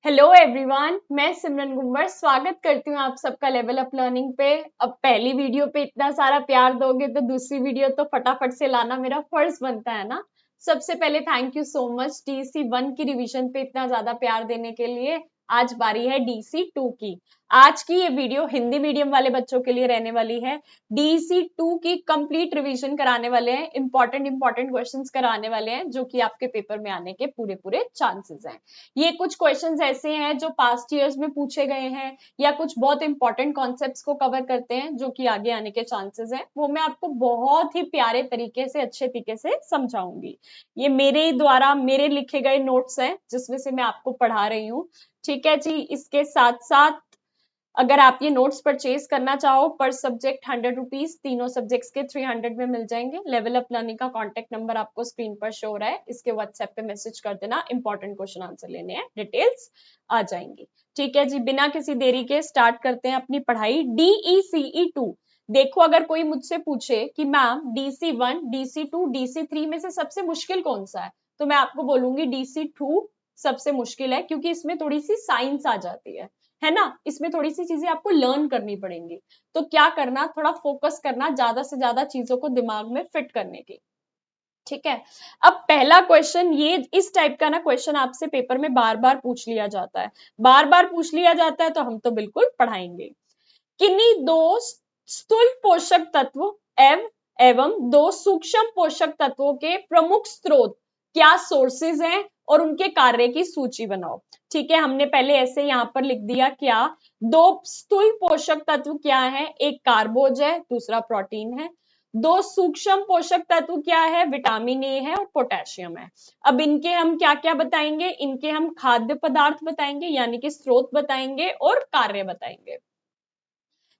Hello everyone, मैं सिमरन गुम्बर स्वागत करती हूँ आप सबका लेवल अप लर्निंग पे। अब पहली वीडियो पे इतना सारा प्यार दोगे तो दूसरी वीडियो तो फटाफट से लाना मेरा फर्ज बनता है ना। सबसे पहले thank you so much DC1 की रिवीजन पे इतना ज्यादा प्यार देने के लिए। आज बारी है DC2 की। आज की ये वीडियो हिंदी मीडियम वाले बच्चों के लिए रहने वाली है। DC2 की कंप्लीट रिवीजन कराने वाले हैं, इंपॉर्टेंट क्वेश्चंस कराने वाले हैं जो कि आपके पेपर में आने के पूरे पूरे चांसेस हैं। ये कुछ क्वेश्चंस ऐसे हैं जो पास्ट ईयर्स में पूछे गए हैं या कुछ बहुत इंपॉर्टेंट कॉन्सेप्ट्स को कवर करते हैं जो कि आगे आने के चांसेस हैं। वो मैं आपको बहुत ही प्यारे तरीके से, अच्छे तरीके से समझाऊंगी। ये मेरे द्वारा मेरे लिखे गए नोट्स हैं जिसमें से मैं आपको पढ़ा रही हूँ। ठीक है जी। इसके साथ साथ अगर आप ये नोट्स परचेज करना चाहो पर सब्जेक्ट 100 रुपीज, तीनों सब्जेक्ट्स के 300 में मिल जाएंगे। लेवल अप लर्निंग का कॉन्टेक्ट नंबर आपको स्क्रीन पर शो हो रहा है, इसके व्हाट्सएप पे मैसेज कर देना। इंपॉर्टेंट क्वेश्चन आंसर लेने हैं, डिटेल्स आ जाएंगी। ठीक है जी, बिना किसी देरी के स्टार्ट करते हैं अपनी पढ़ाई। DECE2। देखो, अगर कोई मुझसे पूछे कि मैम DC1, DC2, DC3 में से सबसे मुश्किल कौन सा है, तो मैं आपको बोलूंगी DC2 सबसे मुश्किल है, क्योंकि इसमें थोड़ी सी साइंस आ जाती है ना। इसमें थोड़ी सी चीजें आपको लर्न करनी पड़ेंगी। तो क्या करना, थोड़ा फोकस करना, ज्यादा से ज्यादा चीजों को दिमाग में फिट करने की। ठीक है। अब पहला क्वेश्चन, ये इस टाइप का ना क्वेश्चन आपसे पेपर में बार बार पूछ लिया जाता है। बार बार पूछ लिया जाता है तो हम तो बिल्कुल पढ़ाएंगे। किन्हीं दो स्थूल पोषक तत्व एवं दो सूक्ष्म पोषक तत्वों के प्रमुख स्रोत क्या सोर्सेज हैं और उनके कार्य की सूची बनाओ। ठीक है, हमने पहले ऐसे यहां पर लिख दिया। क्या दो स्थूल पोषक तत्व क्या है? एक कार्बोज है, दूसरा प्रोटीन है। दो सूक्ष्म पोषक तत्व क्या है? विटामिन ए है और पोटेशियम है। अब इनके हम क्या क्या बताएंगे? इनके हम खाद्य पदार्थ बताएंगे, यानी कि स्रोत बताएंगे और कार्य बताएंगे।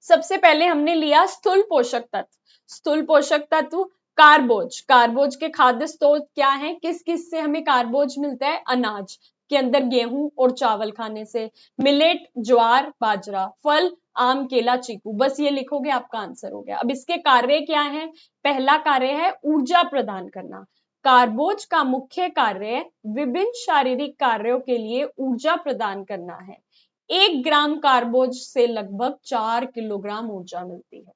सबसे पहले हमने लिया स्थूल पोषक तत्व। स्थूल पोषक तत्व कार्बोज। कार्बोज के खाद्य स्रोत क्या है? किस किस से हमें कार्बोज मिलता है? अनाज के अंदर गेहूं और चावल खाने से। मिलेट, ज्वार, बाजरा। फल, आम, केला, चीकू। बस ये लिखोगे, आपका आंसर हो गया। अब इसके कार्य क्या है? पहला कार्य है ऊर्जा प्रदान करना। कार्बोज का मुख्य कार्य विभिन्न शारीरिक कार्यों के लिए ऊर्जा प्रदान करना है। 1 ग्राम कार्बोज से लगभग 4 किलोग्राम ऊर्जा मिलती है।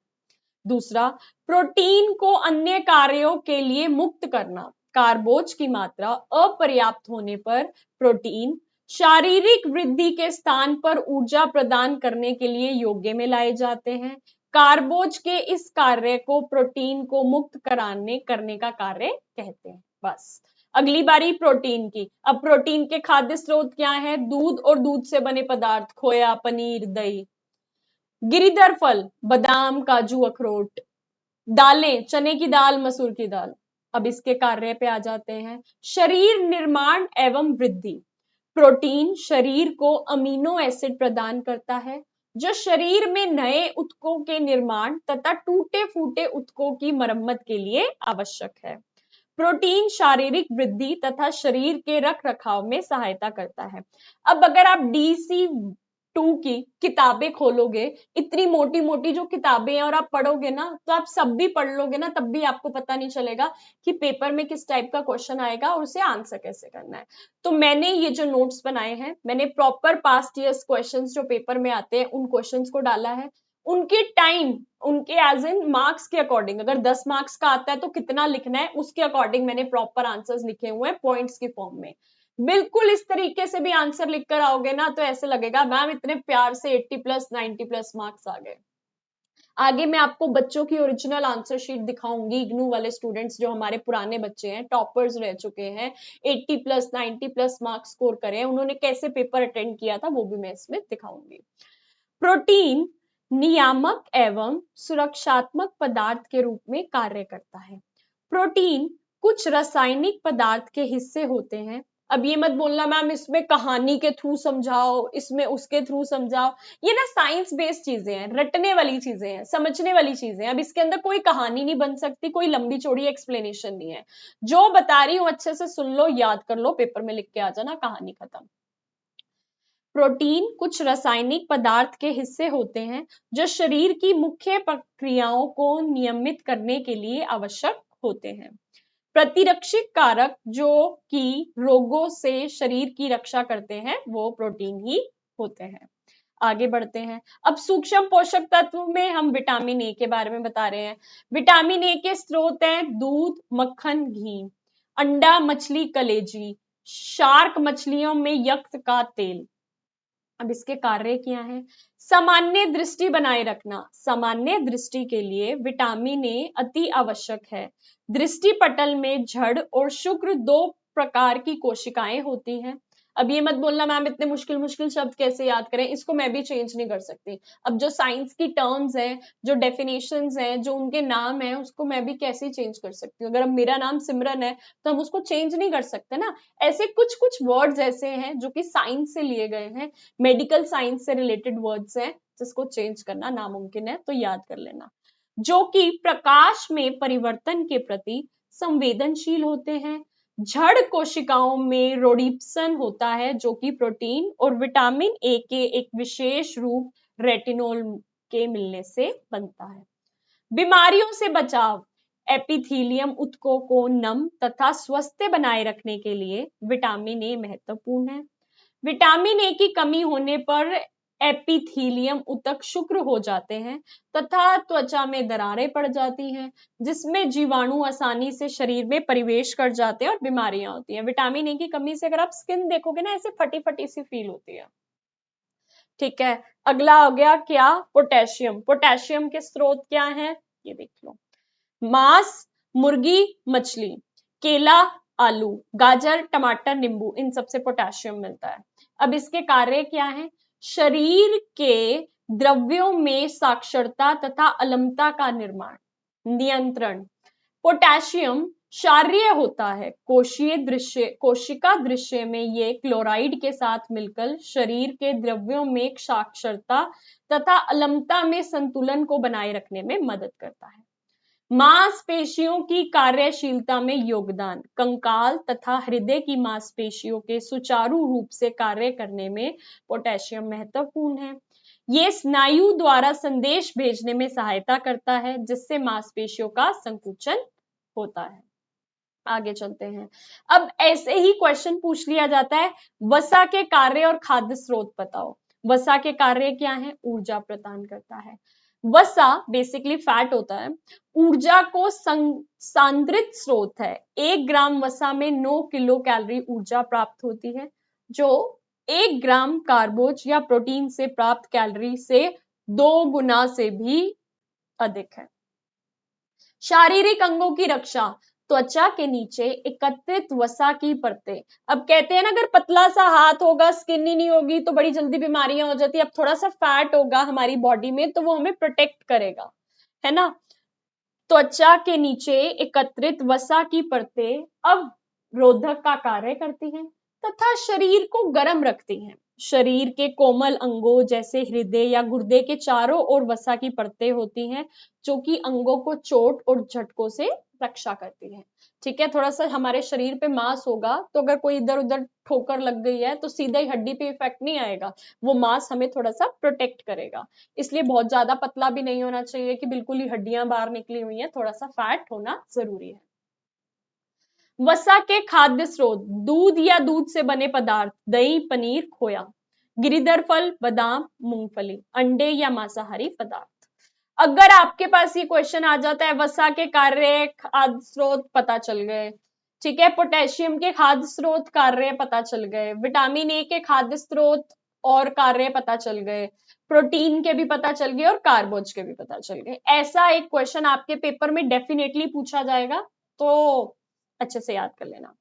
दूसरा, प्रोटीन को अन्य कार्यों के लिए मुक्त करना। कार्बोज की मात्रा अपर्याप्त होने पर प्रोटीन शारीरिक वृद्धि के स्थान पर ऊर्जा प्रदान करने के लिए योग्य में लाए जाते हैं। कार्बोज के इस कार्य को प्रोटीन को मुक्त करने का कार्य कहते हैं। बस। अगली बारी प्रोटीन की। अब प्रोटीन के खाद्य स्रोत क्या है? दूध और दूध से बने पदार्थ, खोया, पनीर, दही। गिरिधर फल, बादाम, काजू, अखरोट। दालें, चने की दाल, मसूर की दाल। अब इसके कार्य पे आ जाते हैं। शरीर निर्माण एवं वृद्धि। प्रोटीन शरीर को अमीनो एसिड प्रदान करता है जो शरीर में नए ऊतकों के निर्माण तथा टूटे फूटे ऊतकों की मरम्मत के लिए आवश्यक है। प्रोटीन शारीरिक वृद्धि तथा शरीर के रख रखाव में सहायता करता है। अब अगर आप DC2 की किताबें खोलोगे, इतनी मोटी मोटी जो किताबें हैं, और आप पढ़ोगे ना, तो आप सब भी पढ़ लोगे ना, तब भी आपको पता नहीं चलेगा कि पेपर में किस टाइप का क्वेश्चन आएगा और उसे आंसर कैसे करना है। तो मैंने ये जो नोट्स बनाए हैं, मैंने प्रॉपर पास्ट ईयर्स क्वेश्चंस जो पेपर में आते हैं उन क्वेश्चंस को डाला है। उनके टाइम, उनके एज इन मार्क्स के अकॉर्डिंग, अगर 10 मार्क्स का आता है तो कितना लिखना है उसके अकॉर्डिंग मैंने प्रॉपर आंसर्स लिखे हुए हैं पॉइंट्स की फॉर्म में। बिल्कुल इस तरीके से भी आंसर लिख कर आओगे ना तो ऐसे लगेगा मैम इतने प्यार से 80+ 90+ मार्क्स आ गए। आगे मैं आपको बच्चों की ओरिजिनल आंसर शीट दिखाऊंगी। इग्नू वाले स्टूडेंट्स जो हमारे पुराने बच्चे हैं, टॉपर्स रह चुके हैं, 80+ 90+ मार्क्स स्कोर करे हैं, उन्होंने कैसे पेपर अटेंड किया था वो भी मैं इसमें दिखाऊंगी। प्रोटीन नियामक एवं सुरक्षात्मक पदार्थ के रूप में कार्य करता है। प्रोटीन कुछ रासायनिक पदार्थ के हिस्से होते हैं। अब ये मत बोलना मैम इसमें कहानी के थ्रू समझाओ, इसमें उसके थ्रू समझाओ। ये ना साइंस बेस्ड चीजें हैं, रटने वाली चीजें हैं, समझने वाली चीजें हैं। अब इसके अंदर कोई कहानी नहीं बन सकती, कोई लंबी चौड़ी एक्सप्लेनेशन नहीं है। जो बता रही हूं अच्छे से सुन लो, याद कर लो, पेपर में लिख के आ जाना, कहानी खत्म। प्रोटीन कुछ रासायनिक पदार्थ के हिस्से होते हैं जो शरीर की मुख्य प्रक्रियाओं को नियमित करने के लिए आवश्यक होते हैं। प्रतिरक्षी कारक जो कि रोगों से शरीर की रक्षा करते हैं वो प्रोटीन ही होते हैं। आगे बढ़ते हैं। अब सूक्ष्म पोषक तत्व में हम विटामिन ए के बारे में बता रहे हैं। विटामिन ए के स्रोत हैं दूध, मक्खन, घी, अंडा, मछली, कलेजी, शार्क मछलियों में यकृत का तेल। अब इसके कार्य क्या हैं? सामान्य दृष्टि बनाए रखना। सामान्य दृष्टि के लिए विटामिन ए अति आवश्यक है। दृष्टि पटल में जड़ और शुक्र दो प्रकार की कोशिकाएं होती हैं। अब ये मत बोलना मैम इतने मुश्किल मुश्किल शब्द कैसे याद करें, इसको मैं भी चेंज नहीं कर सकती। अब जो साइंस की टर्म्स हैं, जो डेफिनेशंस हैं, जो उनके नाम है, उसको मैं भी कैसे चेंज कर सकती हूँ? अगर अब मेरा नाम सिमरन है तो हम उसको चेंज नहीं कर सकते ना। ऐसे कुछ कुछ वर्ड्स ऐसे हैं जो कि साइंस से लिए गए हैं, मेडिकल साइंस से रिलेटेड वर्ड्स हैं, जिसको चेंज करना नामुमकिन है, तो याद कर लेना। जो कि प्रकाश में परिवर्तन के प्रति संवेदनशील होते हैं। जड़ कोशिकाओं में रोडिप्सन होता है जो कि प्रोटीन और विटामिन ए के एक विशेष रूप रेटिनोल के मिलने से बनता है। बीमारियों से बचाव। एपिथीलियम ऊतकों को नम तथा स्वस्थ बनाए रखने के लिए विटामिन ए महत्वपूर्ण है। विटामिन ए की कमी होने पर एपिथीलियम ऊतक शुष्क हो जाते हैं तथा त्वचा में दरारें पड़ जाती हैं, जिसमें जीवाणु आसानी से शरीर में प्रवेश कर जाते हैं और बीमारियां होती हैं। विटामिन ए की कमी से अगर आप स्किन देखोगे ना, ऐसे फटी फटी सी फील होती है। ठीक है, अगला हो गया क्या? पोटेशियम। पोटेशियम के स्रोत क्या हैं? ये देख लो। मांस, मुर्गी, मछली, केला, आलू, गाजर, टमाटर, नींबू, इन सबसे पोटेशियम मिलता है। अब इसके कार्य क्या हैं? शरीर के द्रव्यों में साक्षरता तथा अलमता का निर्माण, नियंत्रण। पोटेशियम क्षारीय होता है। कोशिका दृश्य में ये क्लोराइड के साथ मिलकर शरीर के द्रव्यों में साक्षरता तथा अलमता में संतुलन को बनाए रखने में मदद करता है। मांसपेशियों की कार्यशीलता में योगदान। कंकाल तथा हृदय की मांसपेशियों के सुचारू रूप से कार्य करने में पोटेशियम महत्वपूर्ण है। ये स्नायु द्वारा संदेश भेजने में सहायता करता है, जिससे मांसपेशियों का संकुचन होता है। आगे चलते हैं। अब ऐसे ही क्वेश्चन पूछ लिया जाता है, वसा के कार्य और खाद्य स्रोत बताओ। वसा के कार्य क्या है? ऊर्जा प्रदान करता है। वसा बेसिकली फैट होता है, ऊर्जा को सांद्रित स्रोत है। 1 ग्राम वसा में 9 किलो कैलोरी ऊर्जा प्राप्त होती है, जो 1 ग्राम कार्बोज या प्रोटीन से प्राप्त कैलोरी से 2 गुना से भी अधिक है। शारीरिक अंगों की रक्षा। त्वचा के नीचे एकत्रित वसा की परतें। अब कहते हैं ना, अगर पतला सा हाथ होगा, स्किन ही नहीं होगी, तो बड़ी जल्दी बीमारियां हो जाती है। अब थोड़ा सा फैट होगा हमारी बॉडी में तो वो हमें प्रोटेक्ट करेगा, है ना। त्वचा के नीचे एकत्रित वसा की परतें अब रोधक का कार्य करती हैं तथा शरीर को गर्म रखती हैं। शरीर के कोमल अंगों जैसे हृदय या गुर्दे के चारों ओर वसा की परतें होती हैं, जो कि अंगों को चोट और झटकों से रक्षा करती हैं। ठीक है, थोड़ा सा हमारे शरीर पे मांस होगा तो अगर कोई इधर उधर ठोकर लग गई है तो सीधा ही हड्डी पे इफेक्ट नहीं आएगा, वो मांस हमें थोड़ा सा प्रोटेक्ट करेगा। इसलिए बहुत ज्यादा पतला भी नहीं होना चाहिए कि बिल्कुल ही हड्डियां बाहर निकली हुई हैं, थोड़ा सा फैट होना जरूरी है। वसा के खाद्य स्रोत। दूध या दूध से बने पदार्थ, दही, पनीर, खोया, गिरिधर फल, बादाम, मूंगफली, अंडे या मांसाहारी पदार्थ। अगर आपके पास ये क्वेश्चन आ जाता है, वसा के कार्य खाद्य स्रोत पता चल गए, ठीक है, पोटेशियम के खाद्य स्रोत कार्य पता चल गए, विटामिन ए के खाद्य स्रोत और कार्य पता चल गए, प्रोटीन के भी पता चल गए और कार्बोज के भी पता चल गए। ऐसा एक क्वेश्चन आपके पेपर में डेफिनेटली पूछा जाएगा, तो अच्छे से याद कर लेना।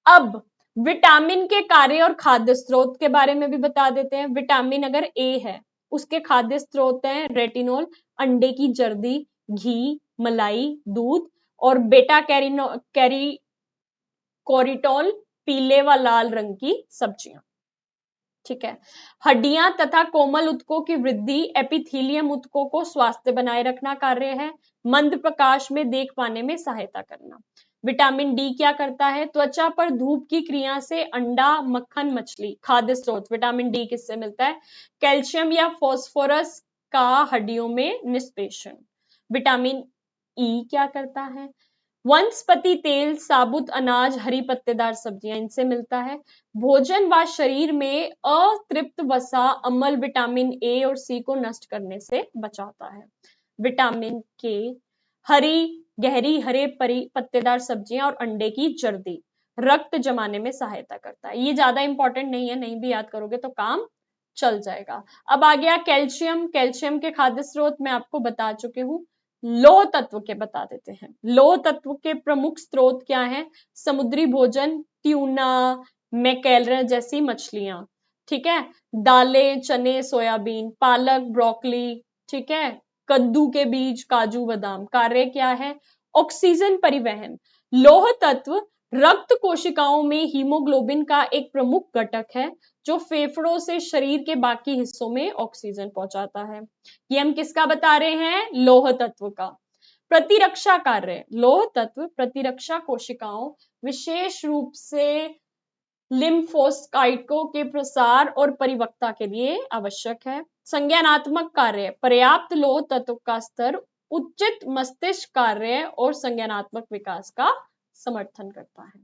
अब विटामिन के कार्य और खाद्य स्रोत के बारे में भी बता देते हैं। विटामिन अगर ए है, उसके खाद्य स्रोत हैं रेटिनोल, अंडे की जर्दी, घी, मलाई, दूध, और बेटा कोरिटोल, पीले व लाल रंग की सब्जियां। ठीक है, हड्डियां तथा कोमल ऊतकों की वृद्धि, एपिथीलियम ऊतकों को स्वास्थ्य बनाए रखना कार्य है। मंद प्रकाश में देख पाने में सहायता करना। विटामिन डी क्या करता है? त्वचा पर धूप की क्रिया से अंडा, मक्खन, मछली। खाद्य स्रोत विटामिन डी किससे मिलता है? कैल्शियम या फास्फोरस का हड्डियों में निष्पेषण। विटामिन ई क्या करता है? वनस्पति तेल, साबुत अनाज, हरी पत्तेदार सब्जियां, इनसे मिलता है। भोजन व शरीर में अतृप्त वसा, अम्ल विटामिन ए और सी को नष्ट करने से बचाता है। विटामिन के, हरी गहरी हरे पत्तेदार सब्जियां और अंडे की जर्दी रक्त जमाने में सहायता करता है। ये ज्यादा इंपॉर्टेंट नहीं है, नहीं भी याद करोगे तो काम चल जाएगा। अब आ गया कैल्शियम। कैल्शियम के खाद्य स्रोत मैं आपको बता चुकी हूँ। लौह तत्व के बता देते हैं। लौह तत्व के प्रमुख स्रोत क्या हैं? समुद्री भोजन, ट्यूना, मैकेरल जैसी मछलियां, ठीक है, दालें, चने, सोयाबीन, पालक, ब्रोकली, ठीक है, कद्दू के बीज, काजू, बादाम। कार्य क्या है? ऑक्सीजन परिवहन। लौह तत्व रक्त कोशिकाओं में हीमोग्लोबिन का एक प्रमुख घटक है जो फेफड़ों से शरीर के बाकी हिस्सों में ऑक्सीजन पहुंचाता है। ये हम किसका बता रहे हैं? लौह तत्व का। प्रतिरक्षा कार्य। लौह तत्व प्रतिरक्षा कोशिकाओं, विशेष रूप से लिम्फोसाइटों के प्रसार और परिपक्वता के लिए आवश्यक है। संज्ञानात्मक कार्य। पर्याप्त लौह तत्व का स्तर उचित मस्तिष्क कार्य और संज्ञानात्मक विकास का समर्थन करता है।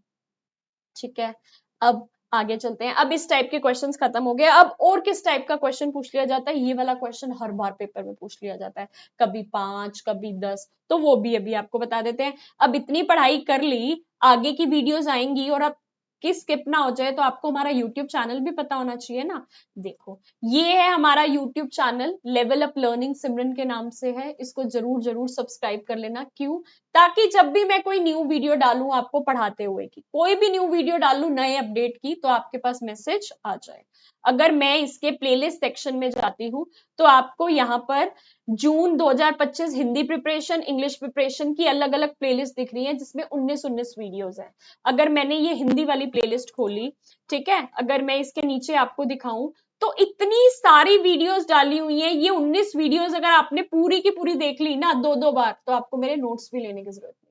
ठीक है, अब आगे चलते हैं। अब इस टाइप के क्वेश्चंस खत्म हो गए। अब और किस टाइप का क्वेश्चन पूछ लिया जाता है? ये वाला क्वेश्चन हर बार पेपर में पूछ लिया जाता है, कभी 5, कभी 10, तो वो भी अभी आपको बता देते हैं। अब इतनी पढ़ाई कर ली, आगे की वीडियोस आएंगी और अब कि स्किप ना हो जाए तो आपको हमारा यूट्यूब चैनल भी पता होना चाहिए ना। देखो, ये है हमारा YouTube channel, level up learning Simran के नाम से है। इसको जरूर जरूर सब्सक्राइब कर लेना। क्यों? ताकि जब भी मैं कोई न्यू वीडियो डालूं आपको पढ़ाते हुए की, कोई भी न्यू वीडियो डालूं नए अपडेट की, तो आपके पास मैसेज आ जाए। अगर मैं इसके प्लेलिस्ट सेक्शन में जाती हूं तो आपको यहाँ पर जून 2025 हिंदी प्रिपरेशन, इंग्लिश प्रिपरेशन की अलग अलग प्लेलिस्ट दिख रही है जिसमें 19 वीडियोस है। अगर मैंने ये हिंदी वाली प्लेलिस्ट खोली, ठीक है, अगर मैं इसके नीचे आपको दिखाऊं तो इतनी सारी वीडियोस डाली हुई है। ये 19 वीडियोस अगर आपने पूरी की पूरी देख ली ना 2-2 बार, तो आपको मेरे नोट्स भी लेने की जरूरत नहीं।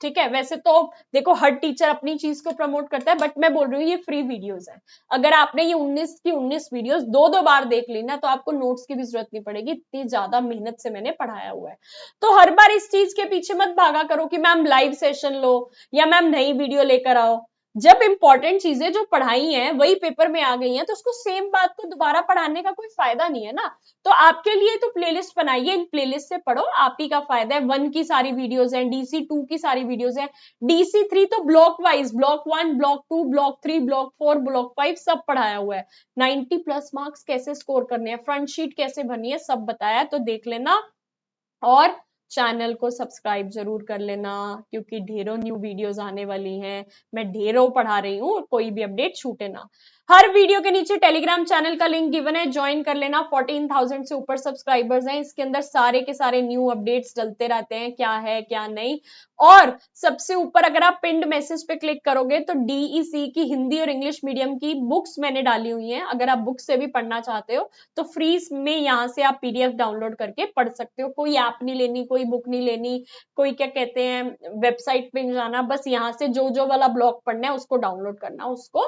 ठीक है, वैसे तो देखो हर टीचर अपनी चीज को प्रमोट करता है, बट मैं बोल रही हूँ ये फ्री वीडियोस है। अगर आपने ये 19 की 19 वीडियोस 2-2 बार देख ली ना, तो आपको नोट्स की भी जरूरत नहीं पड़ेगी, इतनी ज्यादा मेहनत से मैंने पढ़ाया हुआ है। तो हर बार इस चीज के पीछे मत भागा करो कि मैम लाइव सेशन लो या मैम नई वीडियो लेकर आओ। जब इंपॉर्टेंट चीजें जो पढ़ाई हैं वही पेपर में आ गई हैं, तो उसको सेम बात को दोबारा पढ़ाने का कोई फायदा नहीं है ना। तो आपके लिए तो प्लेलिस्ट बनाइए, इन प्लेलिस्ट से पढ़ो, आप ही का फायदा है। 1 की सारी वीडियोस हैं, DC2 की सारी वीडियोस हैं, DC3 तो block wise, block 1, block 2, block 3, block 4, block 5 सब पढ़ाया हुआ है। 90+ मार्क्स कैसे स्कोर करने हैं, फ्रंट शीट कैसे भरनी है, सब बताया है, तो देख लेना। और चैनल को सब्सक्राइब जरूर कर लेना, क्योंकि ढेरों न्यू वीडियोस आने वाली हैं। मैं ढेरों पढ़ा रही हूँ, कोई भी अपडेट छूटे ना। हर वीडियो के नीचे टेलीग्राम चैनल का लिंक गिवन है, ज्वाइन कर लेना। 14,000 से ऊपर सब्सक्राइबर्स हैं, इसके अंदर सारे के सारे न्यू अपडेट्स डलते रहते हैं, क्या है क्या नहीं। और सबसे ऊपर अगर आप पिंड मैसेज पे क्लिक करोगे तो DEC की हिंदी और इंग्लिश मीडियम की बुक्स मैंने डाली हुई हैं। अगर आप बुक से भी पढ़ना चाहते हो तो फ्री में यहाँ से आप PDF डाउनलोड करके पढ़ सकते हो। कोई ऐप नहीं लेनी, कोई बुक नहीं लेनी, कोई क्या कहते हैं वेबसाइट पे नहीं जाना, बस यहाँ से जो जो वाला ब्लॉग पढ़ना है उसको डाउनलोड करना, उसको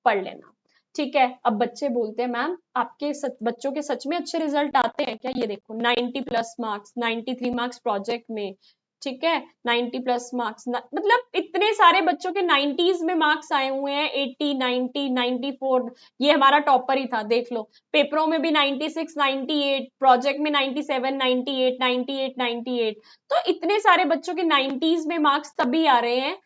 पढ़ लेना। ठीक है, अब बच्चे बोलते हैं मैम आपके बच्चों के सच में अच्छे रिजल्ट आते हैं क्या? ये देखो 90+ मार्क्स, 93 मार्क्स प्रोजेक्ट में, ठीक है, 90+ मार्क्स, मतलब इतने सारे बच्चों के 90s में मार्क्स आए हुए हैं, 80, 90, 94। ये हमारा टॉपर ही था, देख लो। पेपरों में भी 96, 98, प्रोजेक्ट में 97, 98, 98, 98। तो इतने सारे बच्चों के 90s में मार्क्स तभी आ रहे हैं,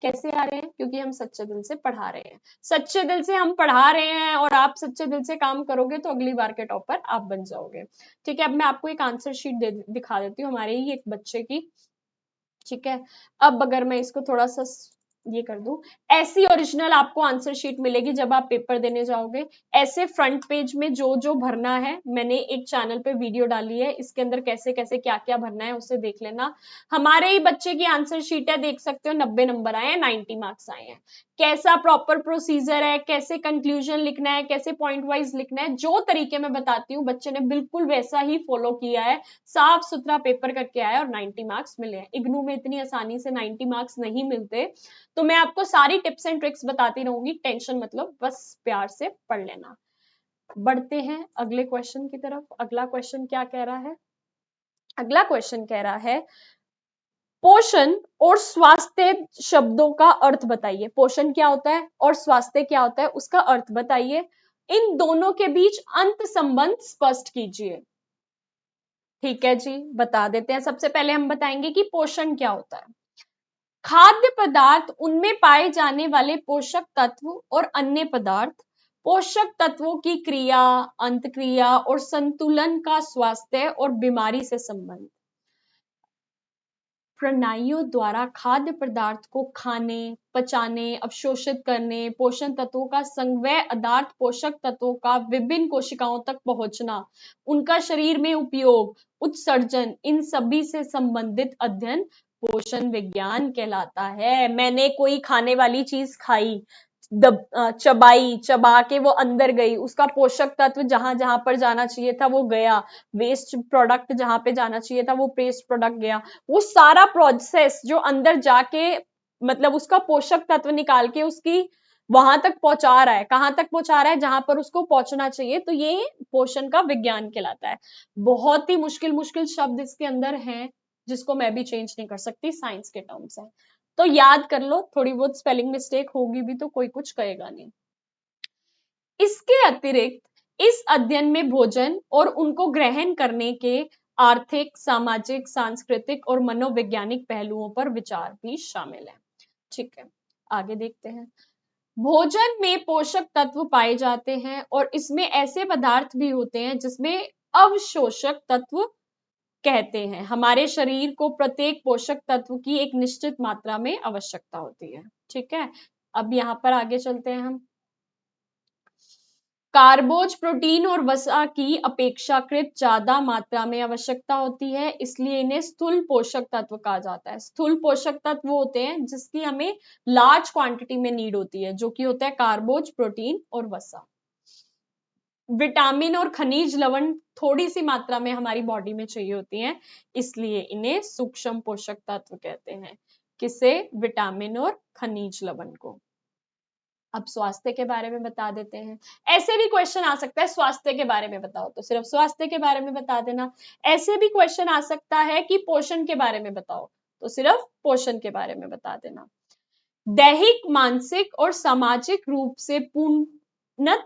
कैसे आ रहे हैं? क्योंकि हम सच्चे दिल से पढ़ा रहे हैं। सच्चे दिल से हम पढ़ा रहे हैं और आप सच्चे दिल से काम करोगे तो अगली बार के टॉपर आप बन जाओगे। ठीक है, अब मैं आपको एक आंसर शीट दिखा देती हूँ हमारे ही एक बच्चे की। ठीक है, अब अगर मैं इसको थोड़ा सा ये कर दूं, ऐसी ओरिजिनल आपको आंसर शीट मिलेगी जब आप पेपर देने जाओगे। ऐसे फ्रंट पेज में जो जो भरना है, मैंने एक चैनल पे वीडियो डाली है, इसके अंदर कैसे कैसे क्या क्या भरना है उसे देख लेना। हमारे ही बच्चे की आंसर शीट है, देख सकते हो 90 नंबर आए हैं, 90 मार्क्स आए हैं। कैसा प्रॉपर प्रोसीजर है, कैसे कंक्लूजन लिखना है, कैसे पॉइंट वाइज लिखना है, जो तरीके में बताती हूँ बच्चे ने बिल्कुल वैसा ही फॉलो किया है, साफ सुथरा पेपर करके आया और 90 मार्क्स मिले हैं। इग्नू में इतनी आसानी से 90 मार्क्स नहीं मिलते, तो मैं आपको सारी टिप्स एंड ट्रिक्स बताती रहूंगी, टेंशन मतलब, बस प्यार से पढ़ लेना। बढ़ते हैं अगले क्वेश्चन की तरफ। अगला क्वेश्चन क्या कह रहा है? अगला क्वेश्चन कह रहा है पोषण और स्वास्थ्य शब्दों का अर्थ बताइए। पोषण क्या होता है और स्वास्थ्य क्या होता है, उसका अर्थ बताइए। इन दोनों के बीच अंत संबंध स्पष्ट कीजिए। ठीक है जी, बता देते हैं। सबसे पहले हम बताएंगे कि पोषण क्या होता है। खाद्य पदार्थ, उनमें पाए जाने वाले पोषक तत्व और अन्य पदार्थ, पोषक तत्वों की क्रिया, अंतक्रिया और संतुलन का स्वास्थ्य और बीमारी से संबंध। प्रणालियों द्वारा खाद्य पदार्थ को खाने, पचाने, अवशोषित करने, पोषण तत्वों का संग्रह, पदार्थ पोषक तत्वों का विभिन्न कोशिकाओं तक पहुंचना, उनका शरीर में उपयोग, उत्सर्जन, इन सभी से संबंधित अध्ययन पोषण विज्ञान कहलाता है। मैंने कोई खाने वाली चीज खाई, चबाई, चबा के वो अंदर गई, उसका पोषक तत्व जहां जहां पर जाना चाहिए था वो गया, वेस्ट प्रोडक्ट जहां पे जाना चाहिए था वो वेस्ट प्रोडक्ट गया, वो सारा प्रोसेस जो अंदर जाके मतलब उसका पोषक तत्व निकाल के उसकी वहां तक पहुंचा रहा है, कहां तक पहुंचा रहा है, जहां पर उसको पहुंचना चाहिए, तो ये पोषण का विज्ञान कहलाता है। बहुत ही मुश्किल मुश्किल शब्द इसके अंदर हैं जिसको मैं भी चेंज नहीं कर सकती, साइंस के टर्म्स है, तो याद कर लो। थोड़ी बहुत स्पेलिंग मिस्टेक होगी भी तो कोई कुछ कहेगा नहीं। इसके अतिरिक्त इस अध्ययन में भोजन और उनको ग्रहण करने के आर्थिक, सामाजिक, सांस्कृतिक और मनोवैज्ञानिक पहलुओं पर विचार भी शामिल है। ठीक है, आगे देखते हैं। भोजन में पोषक तत्व पाए जाते हैं और इसमें ऐसे पदार्थ भी होते हैं जिसमें अवशोषक तत्व कहते हैं। हमारे शरीर को प्रत्येक पोषक तत्व की एक निश्चित मात्रा में आवश्यकता होती है। ठीक है, अब यहां पर आगे चलते हैं हम। कार्बोज, प्रोटीन और वसा की अपेक्षाकृत ज्यादा मात्रा में आवश्यकता होती है, इसलिए इन्हें स्थूल पोषक तत्व कहा जाता है। स्थूल पोषक तत्व होते हैं जिसकी हमें लार्ज क्वांटिटी में नीड होती है, जो कि होता है कार्बोज, प्रोटीन और वसा। विटामिन और खनिज लवण थोड़ी सी मात्रा में हमारी बॉडी में चाहिए होती हैं, इसलिए इन्हें सूक्ष्म पोषक तत्व कहते हैं। किसे? विटामिन और खनिज लवण को। अब स्वास्थ्य के बारे में बता देते हैं। ऐसे भी क्वेश्चन आ सकता है स्वास्थ्य के बारे में बताओ, तो सिर्फ स्वास्थ्य के बारे में बता देना। ऐसे भी क्वेश्चन आ सकता है कि पोषण के बारे में बताओ, तो सिर्फ पोषण के बारे में बता देना। दैहिक, मानसिक और सामाजिक रूप से पूर्ण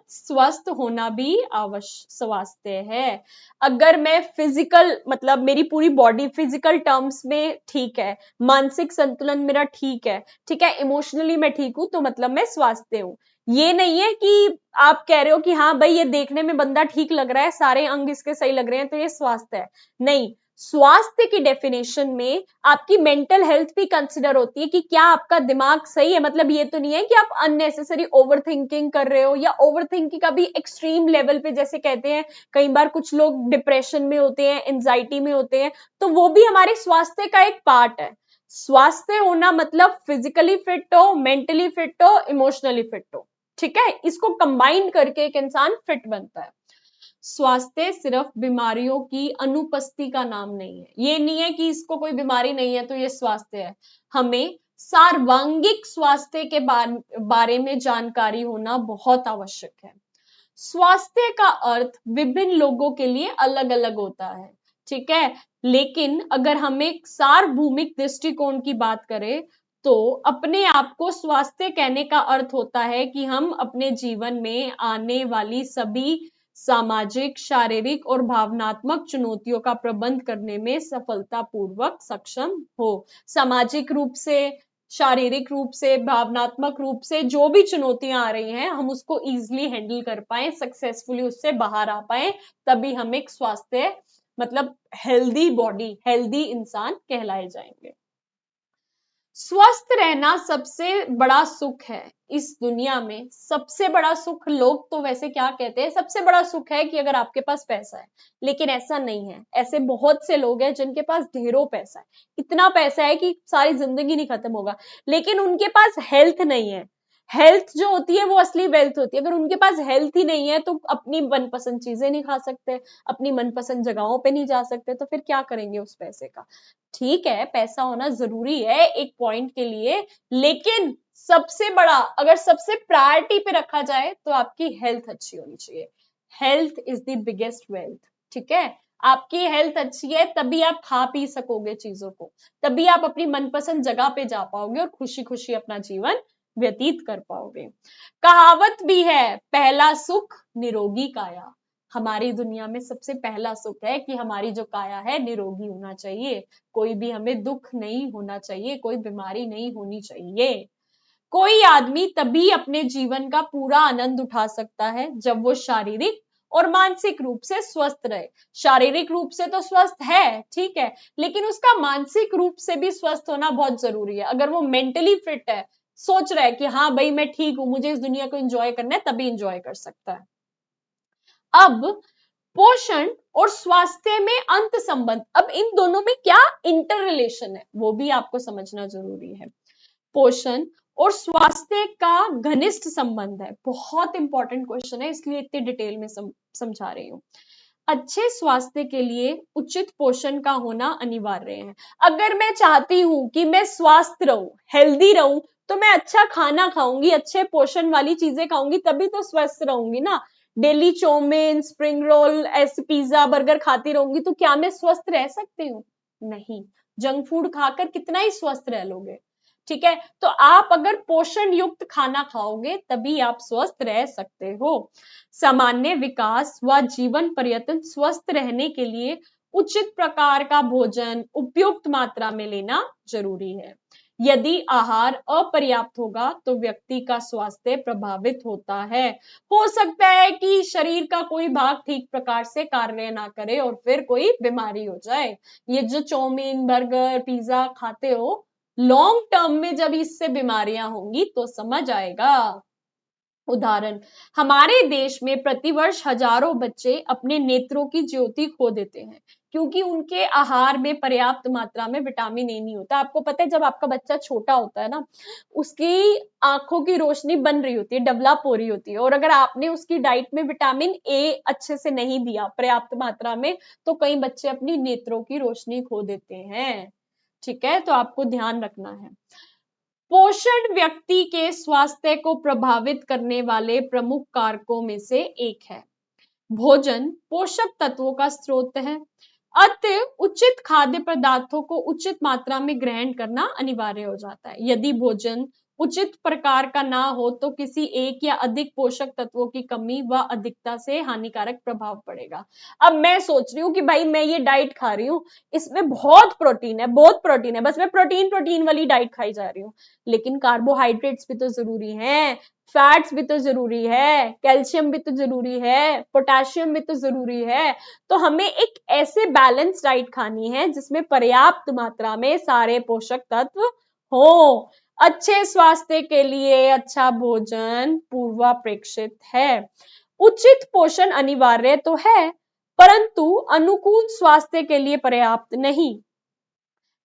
स्वस्थ होना भी आवश्यक स्वास्थ्य है। अगर मैं फिजिकल मतलब मेरी पूरी बॉडी फिजिकल टर्म्स में ठीक है, मानसिक संतुलन मेरा ठीक है, इमोशनली मैं ठीक हूं, तो मतलब मैं स्वास्थ्य हूं। ये नहीं है कि आप कह रहे हो कि हाँ भाई ये देखने में बंदा ठीक लग रहा है, सारे अंग इसके सही लग रहे हैं, तो ये स्वास्थ्य है। नहीं, स्वास्थ्य की डेफिनेशन में आपकी मेंटल हेल्थ भी कंसिडर होती है कि क्या आपका दिमाग सही है। मतलब ये तो नहीं है कि आप अननेसेसरी ओवर थिंकिंग कर रहे हो, या ओवर थिंकिंग का भी एक्सट्रीम लेवल पे, जैसे कहते हैं कई बार कुछ लोग डिप्रेशन में होते हैं, एंजाइटी में होते हैं, तो वो भी हमारे स्वास्थ्य का एक पार्ट है। स्वास्थ्य होना मतलब फिजिकली फिट हो, मेंटली फिट हो, इमोशनली फिट हो। ठीक है, इसको कंबाइन करके एक इंसान फिट बनता है। स्वास्थ्य सिर्फ बीमारियों की अनुपस्थिति का नाम नहीं है। ये नहीं है कि इसको कोई बीमारी नहीं है तो ये स्वास्थ्य है। हमें सर्वांगीण स्वास्थ्य के बारे में जानकारी होना बहुत आवश्यक है। स्वास्थ्य का अर्थ विभिन्न लोगों के लिए अलग अलग होता है, ठीक है, लेकिन अगर हम एक सार्वभौमिक दृष्टिकोण की बात करें तो अपने आप को स्वास्थ्य कहने का अर्थ होता है कि हम अपने जीवन में आने वाली सभी सामाजिक, शारीरिक और भावनात्मक चुनौतियों का प्रबंध करने में सफलतापूर्वक सक्षम हो। सामाजिक रूप से, शारीरिक रूप से, भावनात्मक रूप से जो भी चुनौतियां आ रही हैं, हम उसको इजीली हैंडल कर पाए, सक्सेसफुली उससे बाहर आ पाए, तभी हम एक स्वास्थ्य मतलब हेल्दी बॉडी, हेल्दी इंसान कहलाए जाएंगे। स्वस्थ रहना सबसे बड़ा सुख है इस दुनिया में। सबसे बड़ा सुख, लोग तो वैसे क्या कहते हैं, सबसे बड़ा सुख है कि अगर आपके पास पैसा है, लेकिन ऐसा नहीं है। ऐसे बहुत से लोग हैं जिनके पास ढेरों पैसा है, इतना पैसा है कि सारी जिंदगी नहीं खत्म होगा, लेकिन उनके पास हेल्थ नहीं है। हेल्थ जो होती है वो असली वेल्थ होती है। अगर उनके पास हेल्थ ही नहीं है तो अपनी मनपसंद चीजें नहीं खा सकते, अपनी मनपसंद जगहों पे नहीं जा सकते, तो फिर क्या करेंगे उस पैसे का। ठीक है, पैसा होना जरूरी है एक पॉइंट के लिए, लेकिन सबसे बड़ा, अगर सबसे प्रायोरिटी पे रखा जाए तो आपकी हेल्थ अच्छी होनी चाहिए। Health is the biggest wealth. ठीक है, आपकी हेल्थ अच्छी है तभी आप खा पी सकोगे चीजों को, तभी आप अपनी मनपसंद जगह पे जा पाओगे और खुशी खुशी अपना जीवन व्यतीत कर पाओगे। कहावत भी है, पहला सुख निरोगी काया। हमारी दुनिया में सबसे पहला सुख है कि हमारी जो काया है निरोगी होना चाहिए, कोई भी हमें दुख नहीं होना चाहिए, कोई बीमारी नहीं होनी चाहिए। कोई आदमी तभी अपने जीवन का पूरा आनंद उठा सकता है जब वो शारीरिक और मानसिक रूप से स्वस्थ रहे। शारीरिक रूप से तो स्वस्थ है, ठीक है, लेकिन उसका मानसिक रूप से भी स्वस्थ होना बहुत जरूरी है। अगर वो मेंटली फिट है, सोच रहा है कि हाँ भाई मैं ठीक हूं, मुझे इस दुनिया को एंजॉय करना है, तभी एंजॉय कर सकता है। अब पोषण और स्वास्थ्य में अंत संबंध, अब इन दोनों में क्या इंटर रिलेशन है वो भी आपको समझना जरूरी है। पोषण और स्वास्थ्य का घनिष्ठ संबंध है, बहुत इंपॉर्टेंट क्वेश्चन है, इसलिए इतनी डिटेल में समझा रही हूँ। अच्छे स्वास्थ्य के लिए उचित पोषण का होना अनिवार्य है। अगर मैं चाहती हूं कि मैं स्वस्थ रहूं, हेल्दी रहूं, तो मैं अच्छा खाना खाऊंगी, अच्छे पोषण वाली चीजें खाऊंगी, तभी तो स्वस्थ रहूंगी ना। डेली चाउमीन, स्प्रिंग रोल, ऐसे पिज्जा बर्गर खाती रहूंगी तो क्या मैं स्वस्थ रह सकती हूँ? नहीं। जंक फूड खाकर कितना ही स्वस्थ रह लोगे। ठीक है, तो आप अगर पोषण युक्त खाना खाओगे तभी आप स्वस्थ रह सकते हो। सामान्य विकास व जीवन पर्यटन स्वस्थ रहने के लिए उचित प्रकार का भोजन उपयुक्त मात्रा में लेना जरूरी है। यदि आहार अपर्याप्त होगा तो व्यक्ति का स्वास्थ्य प्रभावित होता है। हो सकता है कि शरीर का कोई भाग ठीक प्रकार से कार्य ना करे और फिर कोई बीमारी हो जाए। ये जो चाउमीन बर्गर पिज्जा खाते हो, लॉन्ग टर्म में जब इससे बीमारियां होंगी तो समझ आएगा। उदाहरण, हमारे देश में प्रतिवर्ष हजारों बच्चे अपने नेत्रों की ज्योति खो देते हैं क्योंकि उनके आहार में पर्याप्त मात्रा में विटामिन ए नहीं होता। आपको पता है जब आपका बच्चा छोटा होता है ना, उसकी आंखों की रोशनी बन रही होती है, डेवलप हो रही होती है, और अगर आपने उसकी डाइट में विटामिन ए अच्छे से नहीं दिया पर्याप्त मात्रा में, तो कई बच्चे अपनी नेत्रों की रोशनी खो देते हैं। ठीक है, तो आपको ध्यान रखना है। पोषण व्यक्ति के स्वास्थ्य को प्रभावित करने वाले प्रमुख कारकों में से एक है। भोजन पोषक तत्वों का स्रोत है, अतः उचित खाद्य पदार्थों को उचित मात्रा में ग्रहण करना अनिवार्य हो जाता है। यदि भोजन उचित प्रकार का ना हो तो किसी एक या अधिक पोषक तत्वों की कमी व अधिकता से हानिकारक प्रभाव पड़ेगा। अब मैं सोच रही हूँ कि भाई मैं ये डाइट खा रही हूँ, इसमें बहुत प्रोटीन है, बहुत प्रोटीन है, बस मैं प्रोटीन प्रोटीन वाली डाइट खाई जा रही हूँ, लेकिन कार्बोहाइड्रेट्स भी तो जरूरी हैं, फैट्स भी तो जरूरी है, कैल्शियम भी तो जरूरी है, पोटेशियम भी तो जरूरी है। तो हमें एक ऐसे बैलेंस डाइट खानी है जिसमें पर्याप्त मात्रा में सारे पोषक तत्व हो। अच्छे स्वास्थ्य के लिए अच्छा भोजन पूर्वापेक्षित है। उचित पोषण अनिवार्य तो है, परंतु अनुकूल स्वास्थ्य के लिए पर्याप्त नहीं।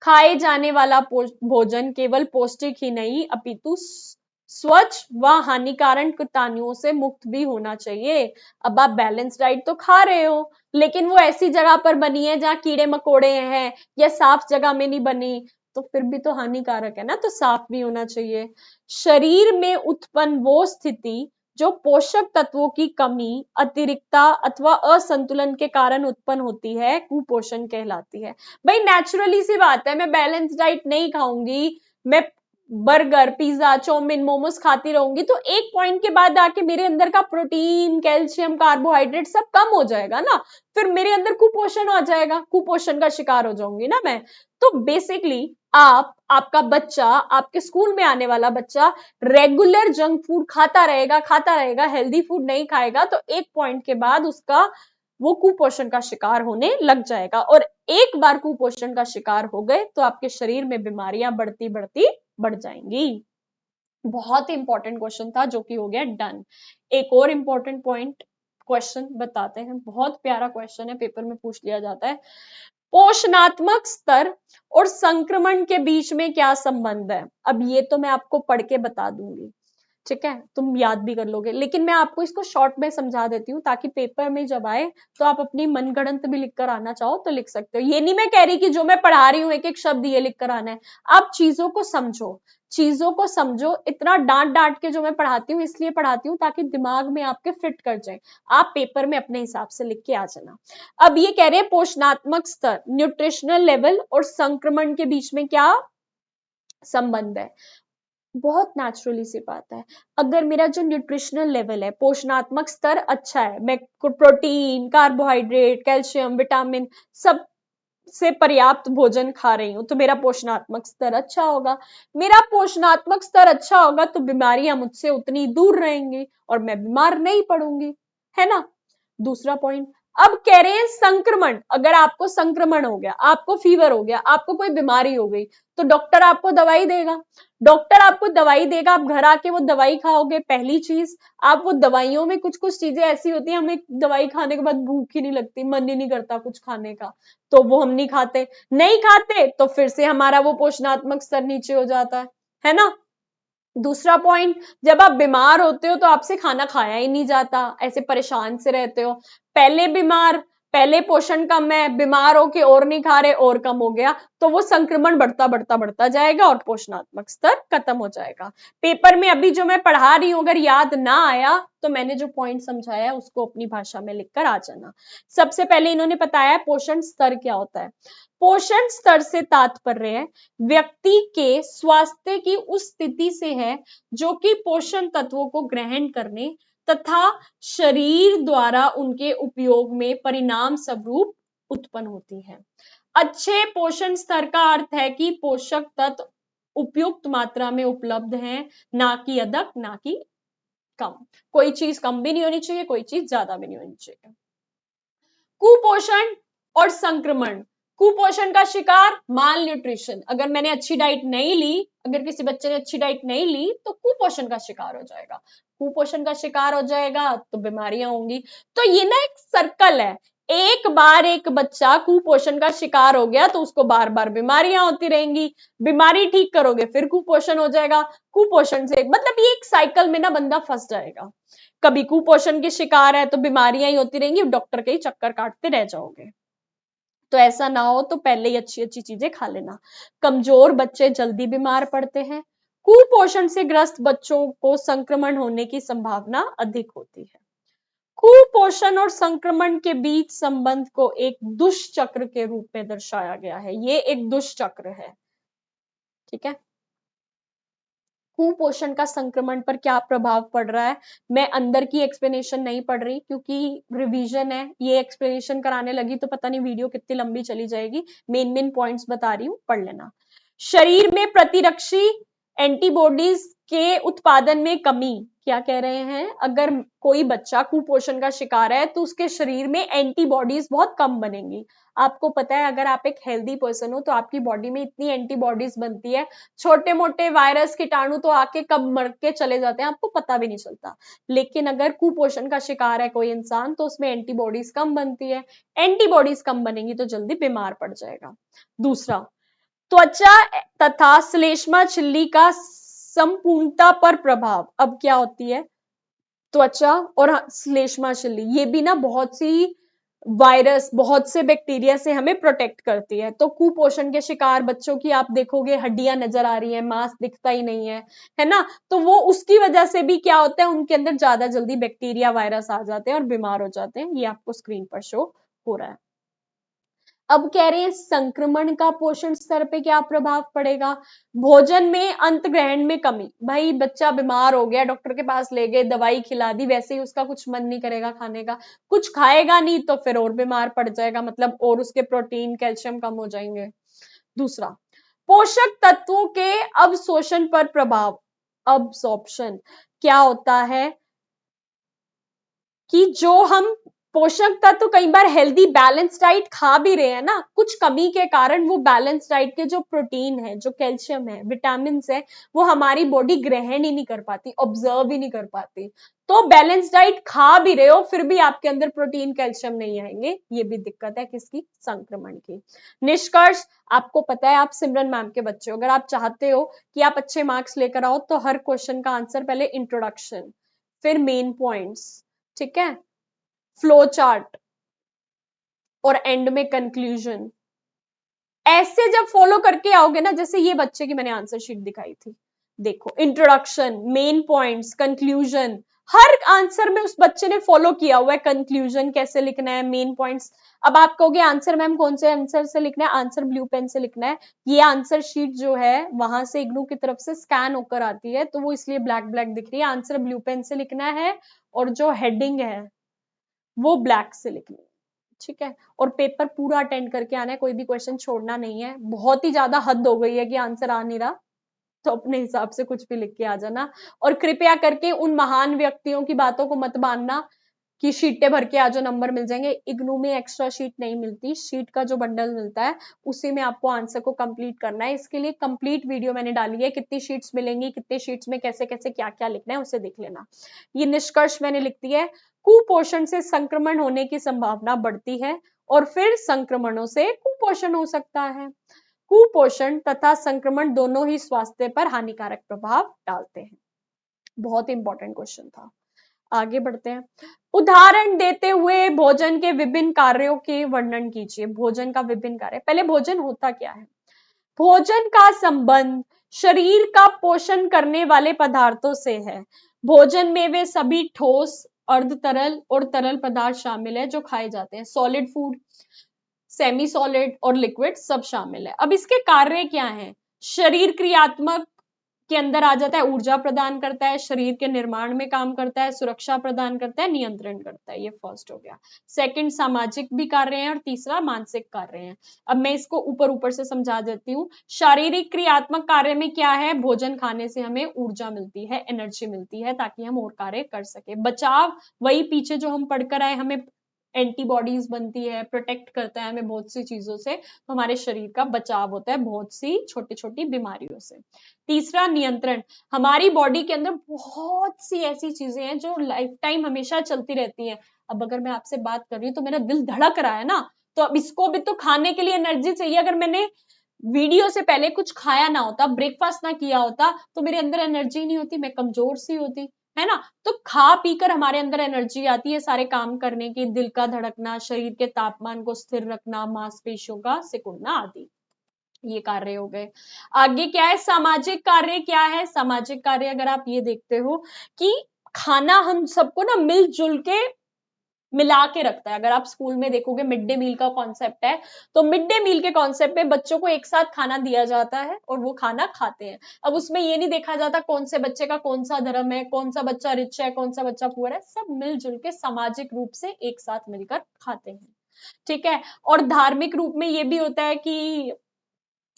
खाए जाने वाला भोजन केवल पौष्टिक ही नहीं अपितु स्वच्छ व हानिकारक कीटाणुओं से मुक्त भी होना चाहिए। अब आप बैलेंस डाइट तो खा रहे हो, लेकिन वो ऐसी जगह पर बनी है जहां कीड़े मकोड़े हैं या साफ जगह में नहीं बनी, तो फिर भी तो हानिकारक है ना, तो साफ भी होना चाहिए। शरीर में उत्पन्न वो स्थिति जो पोषक तत्वों की कमी, अतिरिक्तता अथवा असंतुलन के कारण उत्पन्न होती है, कुपोषण कहलाती है। भाई नेचुरली सी बात है, मैं बैलेंस डाइट नहीं खाऊंगी, मैं बर्गर पिज्जा चाउमीन मोमोज खाती रहूंगी, तो एक पॉइंट के बाद आके मेरे अंदर का प्रोटीन कैल्शियम कार्बोहाइड्रेट सब कम हो जाएगा ना, फिर मेरे अंदर कुपोषण आ जाएगा, कुपोषण का शिकार हो जाऊंगी ना मैं। तो बेसिकली आपका बच्चा, आपके स्कूल में आने वाला बच्चा रेगुलर जंक फूड खाता रहेगा, हेल्दी फूड नहीं खाएगा, तो एक पॉइंट के बाद उसका वो कुपोषण का शिकार होने लग जाएगा। और एक बार कुपोषण का शिकार हो गए तो आपके शरीर में बीमारियां बढ़ती बढ़ती बढ़ जाएंगी। बहुत ही इंपॉर्टेंट क्वेश्चन था जो कि हो गया डन। एक और इंपॉर्टेंट पॉइंट क्वेश्चन बताते हैं, बहुत प्यारा क्वेश्चन है, पेपर में पूछ लिया जाता है। पोषणात्मक स्तर और संक्रमण के बीच में क्या संबंध है? अब ये तो मैं आपको पढ़ के बता दूंगी, ठीक है, तुम याद भी कर लोगे, लेकिन मैं आपको इसको शॉर्ट में समझा देती हूँ ताकि पेपर में जब आए तो आप अपनी मनगढ़ंत भी लिख कर आना चाहो तो लिख सकते हो। ये नहीं मैं कह रही कि जो मैं पढ़ा रही हूँ एक एक शब्द ये लिख कर आना है, आप चीजों को समझो। चीजों को समझो, इतना डांट डांट के जो मैं पढ़ाती हूँ इसलिए पढ़ाती हूँ ताकि दिमाग में आपके फिट कर जाए, आप पेपर में अपने हिसाब से लिख के आ जाना। अब ये कह रहे हैं पोषणात्मक स्तर, न्यूट्रिशनल लेवल और संक्रमण के बीच में क्या संबंध है। बहुत नेचुरली सी बात है, अगर मेरा जो न्यूट्रिशनल लेवल है, पोषणात्मक स्तर अच्छा है, मैं प्रोटीन, कार्बोहाइड्रेट, कैल्शियम, विटामिन सब से पर्याप्त भोजन खा रही हूं, तो मेरा पोषणात्मक स्तर अच्छा होगा। मेरा पोषणात्मक स्तर अच्छा होगा तो बीमारियां मुझसे उतनी दूर रहेंगी और मैं बीमार नहीं पड़ूंगी, है ना। दूसरा पॉइंट, अब कह रहे हैं संक्रमण, अगर आपको संक्रमण हो गया, आपको फीवर हो गया, आपको कोई बीमारी हो गई, तो डॉक्टर आपको दवाई देगा। डॉक्टर आपको दवाई देगा, आप घर आके वो दवाई खाओगे। पहली चीज, आप वो दवाइयों में कुछ कुछ चीजें ऐसी होती हैं, हमें दवाई खाने के बाद भूख ही नहीं लगती, मन ही नहीं करता कुछ खाने का, तो वो हम नहीं खाते। नहीं खाते तो फिर से हमारा वो पोषणात्मक स्तर नीचे हो जाता है ना। दूसरा पॉइंट, जब आप बीमार होते हो तो आपसे खाना खाया ही नहीं जाता, ऐसे परेशान से रहते हो। पहले बीमार, पहले पोषण कम है, बीमार होके और नहीं खा रहे और कम हो गया, तो वो संक्रमण बढ़ता बढ़ता बढ़ता जाएगा और पोषणात्मक स्तर खत्म हो जाएगा। पेपर में अभी जो मैं पढ़ा रही हूं अगर याद ना आया तो मैंने जो पॉइंट समझाया है उसको अपनी भाषा में लिखकर आ जाना। सबसे पहले इन्होंने बताया पोषण स्तर क्या होता है। पोषण स्तर से तात्पर्य है व्यक्ति के स्वास्थ्य की उस स्थिति से है जो कि पोषण तत्वों को ग्रहण करने तथा शरीर द्वारा उनके उपयोग में परिणाम स्वरूप उत्पन्न होती है। अच्छे पोषण स्तर का अर्थ है कि पोषक तत्व उपयुक्त मात्रा में उपलब्ध हैं, ना कि अधिक ना कि कम। कोई चीज कम भी नहीं होनी चाहिए, कोई चीज ज्यादा भी नहीं होनी चाहिए। कुपोषण और संक्रमण, कुपोषण का शिकार माल न्यूट्रिशन, अगर मैंने अच्छी डाइट नहीं ली, अगर किसी बच्चे ने अच्छी डाइट नहीं ली तो कुपोषण का शिकार हो जाएगा। कुपोषण का शिकार हो जाएगा तो बीमारियां होंगी। तो ये ना एक सर्कल है, एक बार एक बच्चा कुपोषण का शिकार हो गया तो उसको बार बार बीमारियां होती रहेंगी, बीमारी ठीक करोगे फिर कुपोषण हो जाएगा, कुपोषण से मतलब ये एक साइकिल में ना बंदा फंस जाएगा। कभी कुपोषण के शिकार है तो बीमारियां ही होती रहेंगी, डॉक्टर के ही चक्कर काटते रह जाओगे। तो ऐसा ना हो तो पहले ही अच्छी अच्छी चीजें खा लेना। कमजोर बच्चे जल्दी बीमार पड़ते हैं। कुपोषण से ग्रस्त बच्चों को संक्रमण होने की संभावना अधिक होती है। कुपोषण और संक्रमण के बीच संबंध को एक दुष्चक्र के रूप में दर्शाया गया है। ये एक दुष्चक्र है, ठीक है। कुपोषण का संक्रमण पर क्या प्रभाव पड़ रहा है, मैं अंदर की एक्सप्लेनेशन नहीं पढ़ रही क्योंकि रिवीजन है, ये एक्सप्लेनेशन कराने लगी तो पता नहीं वीडियो कितनी लंबी चली जाएगी। मेन मेन पॉइंट्स बता रही हूं, पढ़ लेना। शरीर में प्रतिरक्षी एंटीबॉडीज के उत्पादन में कमी, क्या कह रहे हैं, अगर कोई बच्चा कुपोषण का शिकार है तो उसके शरीर में एंटीबॉडीज बहुत कम बनेंगी। आपको पता है अगर आप एक हेल्दी पर्सन हो तो आपकी बॉडी में इतनी एंटीबॉडीज बनती है, छोटे मोटे वायरस कीटाणु तो आके कब मर के चले जाते हैं आपको पता भी नहीं चलता। लेकिन अगर कुपोषण का शिकार है कोई इंसान तो उसमें एंटीबॉडीज कम बनती है, एंटीबॉडीज कम बनेंगी तो जल्दी बीमार पड़ जाएगा। दूसरा, त्वचा तथा श्लेष्मा झिल्ली का संपूर्णता पर प्रभाव। अब क्या होती है त्वचा और श्लेष्मा झिल्ली, ये भी ना बहुत सी वायरस, बहुत से बैक्टीरिया से हमें प्रोटेक्ट करती है। तो कुपोषण के शिकार बच्चों की आप देखोगे हड्डियां नजर आ रही है, मांस दिखता ही नहीं है ना। तो वो उसकी वजह से भी क्या होता है, उनके अंदर ज्यादा जल्दी बैक्टीरिया वायरस आ जाते हैं और बीमार हो जाते हैं। ये आपको स्क्रीन पर शो हो रहा है। अब कह रहे हैं संक्रमण का पोषण स्तर पे क्या प्रभाव पड़ेगा। भोजन में अंत ग्रहण में कमी, भाई बच्चा बीमार हो गया, डॉक्टर के पास ले गए, दवाई खिला दी, वैसे ही उसका कुछ मन नहीं करेगा खाने का, कुछ खाएगा नहीं तो फिर और बीमार पड़ जाएगा, मतलब और उसके प्रोटीन कैल्शियम कम हो जाएंगे। दूसरा, पोषक तत्वों के अवशोषण पर प्रभाव। अब्सॉर्प्शन क्या होता है कि जो हम पोषक तत्व कई बार हेल्दी बैलेंस डाइट खा भी रहे हैं ना, कुछ कमी के कारण वो बैलेंस डाइट के जो प्रोटीन है, जो कैल्शियम है, विटामिन है, वो हमारी बॉडी ग्रहण ही नहीं कर पाती, ऑब्जर्व ही नहीं कर पाती। तो बैलेंस डाइट खा भी रहे हो फिर भी आपके अंदर प्रोटीन कैल्शियम नहीं आएंगे, ये भी दिक्कत है किसकी, संक्रमण की। निष्कर्ष, आपको पता है आप सिमरन मैम के बच्चे हो, अगर आप चाहते हो कि आप अच्छे मार्क्स लेकर आओ तो हर क्वेश्चन का आंसर पहले इंट्रोडक्शन, फिर मेन पॉइंट्स, ठीक है, फ्लो चार्ट और एंड में कंक्लूजन। ऐसे जब फॉलो करके आओगे ना, जैसे ये बच्चे की मैंने आंसर शीट दिखाई थी, देखो इंट्रोडक्शन, मेन पॉइंट्स, कंक्लूजन, हर आंसर में उस बच्चे ने फॉलो किया हुआ है। कंक्लूजन कैसे लिखना है, मेन पॉइंट्स। अब आप कहोगे आंसर मैम कौन से आंसर से लिखना है? आंसर ब्लू पेन से लिखना है। ये आंसर शीट जो है वहां से इग्नू की तरफ से स्कैन होकर आती है, तो वो इसलिए ब्लैक ब्लैक दिख रही है। आंसर ब्लू पेन से लिखना है और जो हेडिंग है वो ब्लैक से लिखनी है, ठीक है। और पेपर पूरा अटेंड करके आना है, कोई भी क्वेश्चन छोड़ना नहीं है। बहुत ही ज्यादा हद हो गई है कि आंसर आ नहीं रहा, तो अपने हिसाब से कुछ भी लिख के आ जाना। और कृपया करके उन महान व्यक्तियों की बातों को मत मानना कि शीटें भर के आ जाओ नंबर मिल जाएंगे। इग्नू में एक्स्ट्रा शीट नहीं मिलती, शीट का जो बंडल मिलता है उसी में आपको आंसर को कंप्लीट करना है। इसके लिए कंप्लीट वीडियो मैंने डाली है, कितनी शीट्स मिलेंगी, कितने शीट्स में कैसे कैसे क्या क्या लिखना है उसे देख लेना। ये निष्कर्ष मैंने लिख दिया है। कुपोषण से संक्रमण होने की संभावना बढ़ती है और फिर संक्रमणों से कुपोषण हो सकता है। कुपोषण तथा संक्रमण दोनों ही स्वास्थ्य पर हानिकारक प्रभाव डालते हैं। बहुत इंपॉर्टेंट क्वेश्चन था। आगे बढ़ते हैं। उदाहरण देते हुए भोजन के विभिन्न कार्यों के वर्णन कीजिए। भोजन का विभिन्न कार्य, पहले भोजन होता क्या है? भोजन का संबंध शरीर का पोषण करने वाले पदार्थों से है। भोजन में वे सभी ठोस, अर्ध तरल और तरल पदार्थ शामिल है जो खाए जाते हैं। सॉलिड फूड, सेमी सॉलिड और लिक्विड सब शामिल है। अब इसके कार्य क्या हैं? शरीर क्रियात्मक के अंदर आ जाता है, ऊर्जा प्रदान करता है, शरीर के निर्माण में काम करता है, सुरक्षा प्रदान करता है, नियंत्रण करता है। ये फर्स्ट हो गया। सेकंड सामाजिक भी कार्य हैं और तीसरा मानसिक कार्य हैं। अब मैं इसको ऊपर ऊपर से समझा देती हूँ। शारीरिक क्रियात्मक कार्य में क्या है? भोजन खाने से हमें ऊर्जा मिलती है, एनर्जी मिलती है ताकि हम और कार्य कर सके। बचाव, वही पीछे जो हम पढ़कर आए, हमें एंटीबॉडीज बनती है, प्रोटेक्ट करता है हमें बहुत सी चीजों से, तो हमारे शरीर का बचाव होता है बहुत सी छोटी छोटी बीमारियों से। तीसरा नियंत्रण, हमारी बॉडी के अंदर बहुत सी ऐसी चीजें हैं जो लाइफ टाइम हमेशा चलती रहती हैं। अब अगर मैं आपसे बात कर रही हूँ तो मेरा दिल धड़क रहा है ना, तो अब इसको भी तो खाने के लिए एनर्जी चाहिए। अगर मैंने वीडियो से पहले कुछ खाया ना होता, ब्रेकफास्ट ना किया होता, तो मेरे अंदर एनर्जी नहीं होती, मैं कमजोर सी होती, है ना। तो खा पीकर हमारे अंदर एनर्जी आती है सारे काम करने की, दिल का धड़कना, शरीर के तापमान को स्थिर रखना, मांसपेशियों का सिकुड़ना आदि। ये कार्य हो गए। आगे क्या है? सामाजिक कार्य क्या है? सामाजिक कार्य अगर आप ये देखते हो कि खाना हम सबको ना मिलजुल के मिला के रखता है। अगर आप स्कूल में देखोगे मिड डे मील का कॉन्सेप्ट है, तो मिड डे मील के कॉन्सेप्ट में बच्चों को एक साथ खाना दिया जाता है और वो खाना खाते हैं। अब उसमें ये नहीं देखा जाता कौन से बच्चे का कौन सा धर्म है, कौन सा बच्चा रिच है, कौन सा बच्चा पुअर है, सब मिलजुल के सामाजिक रूप से एक साथ मिलकर खाते हैं, ठीक है। और धार्मिक रूप में ये भी होता है कि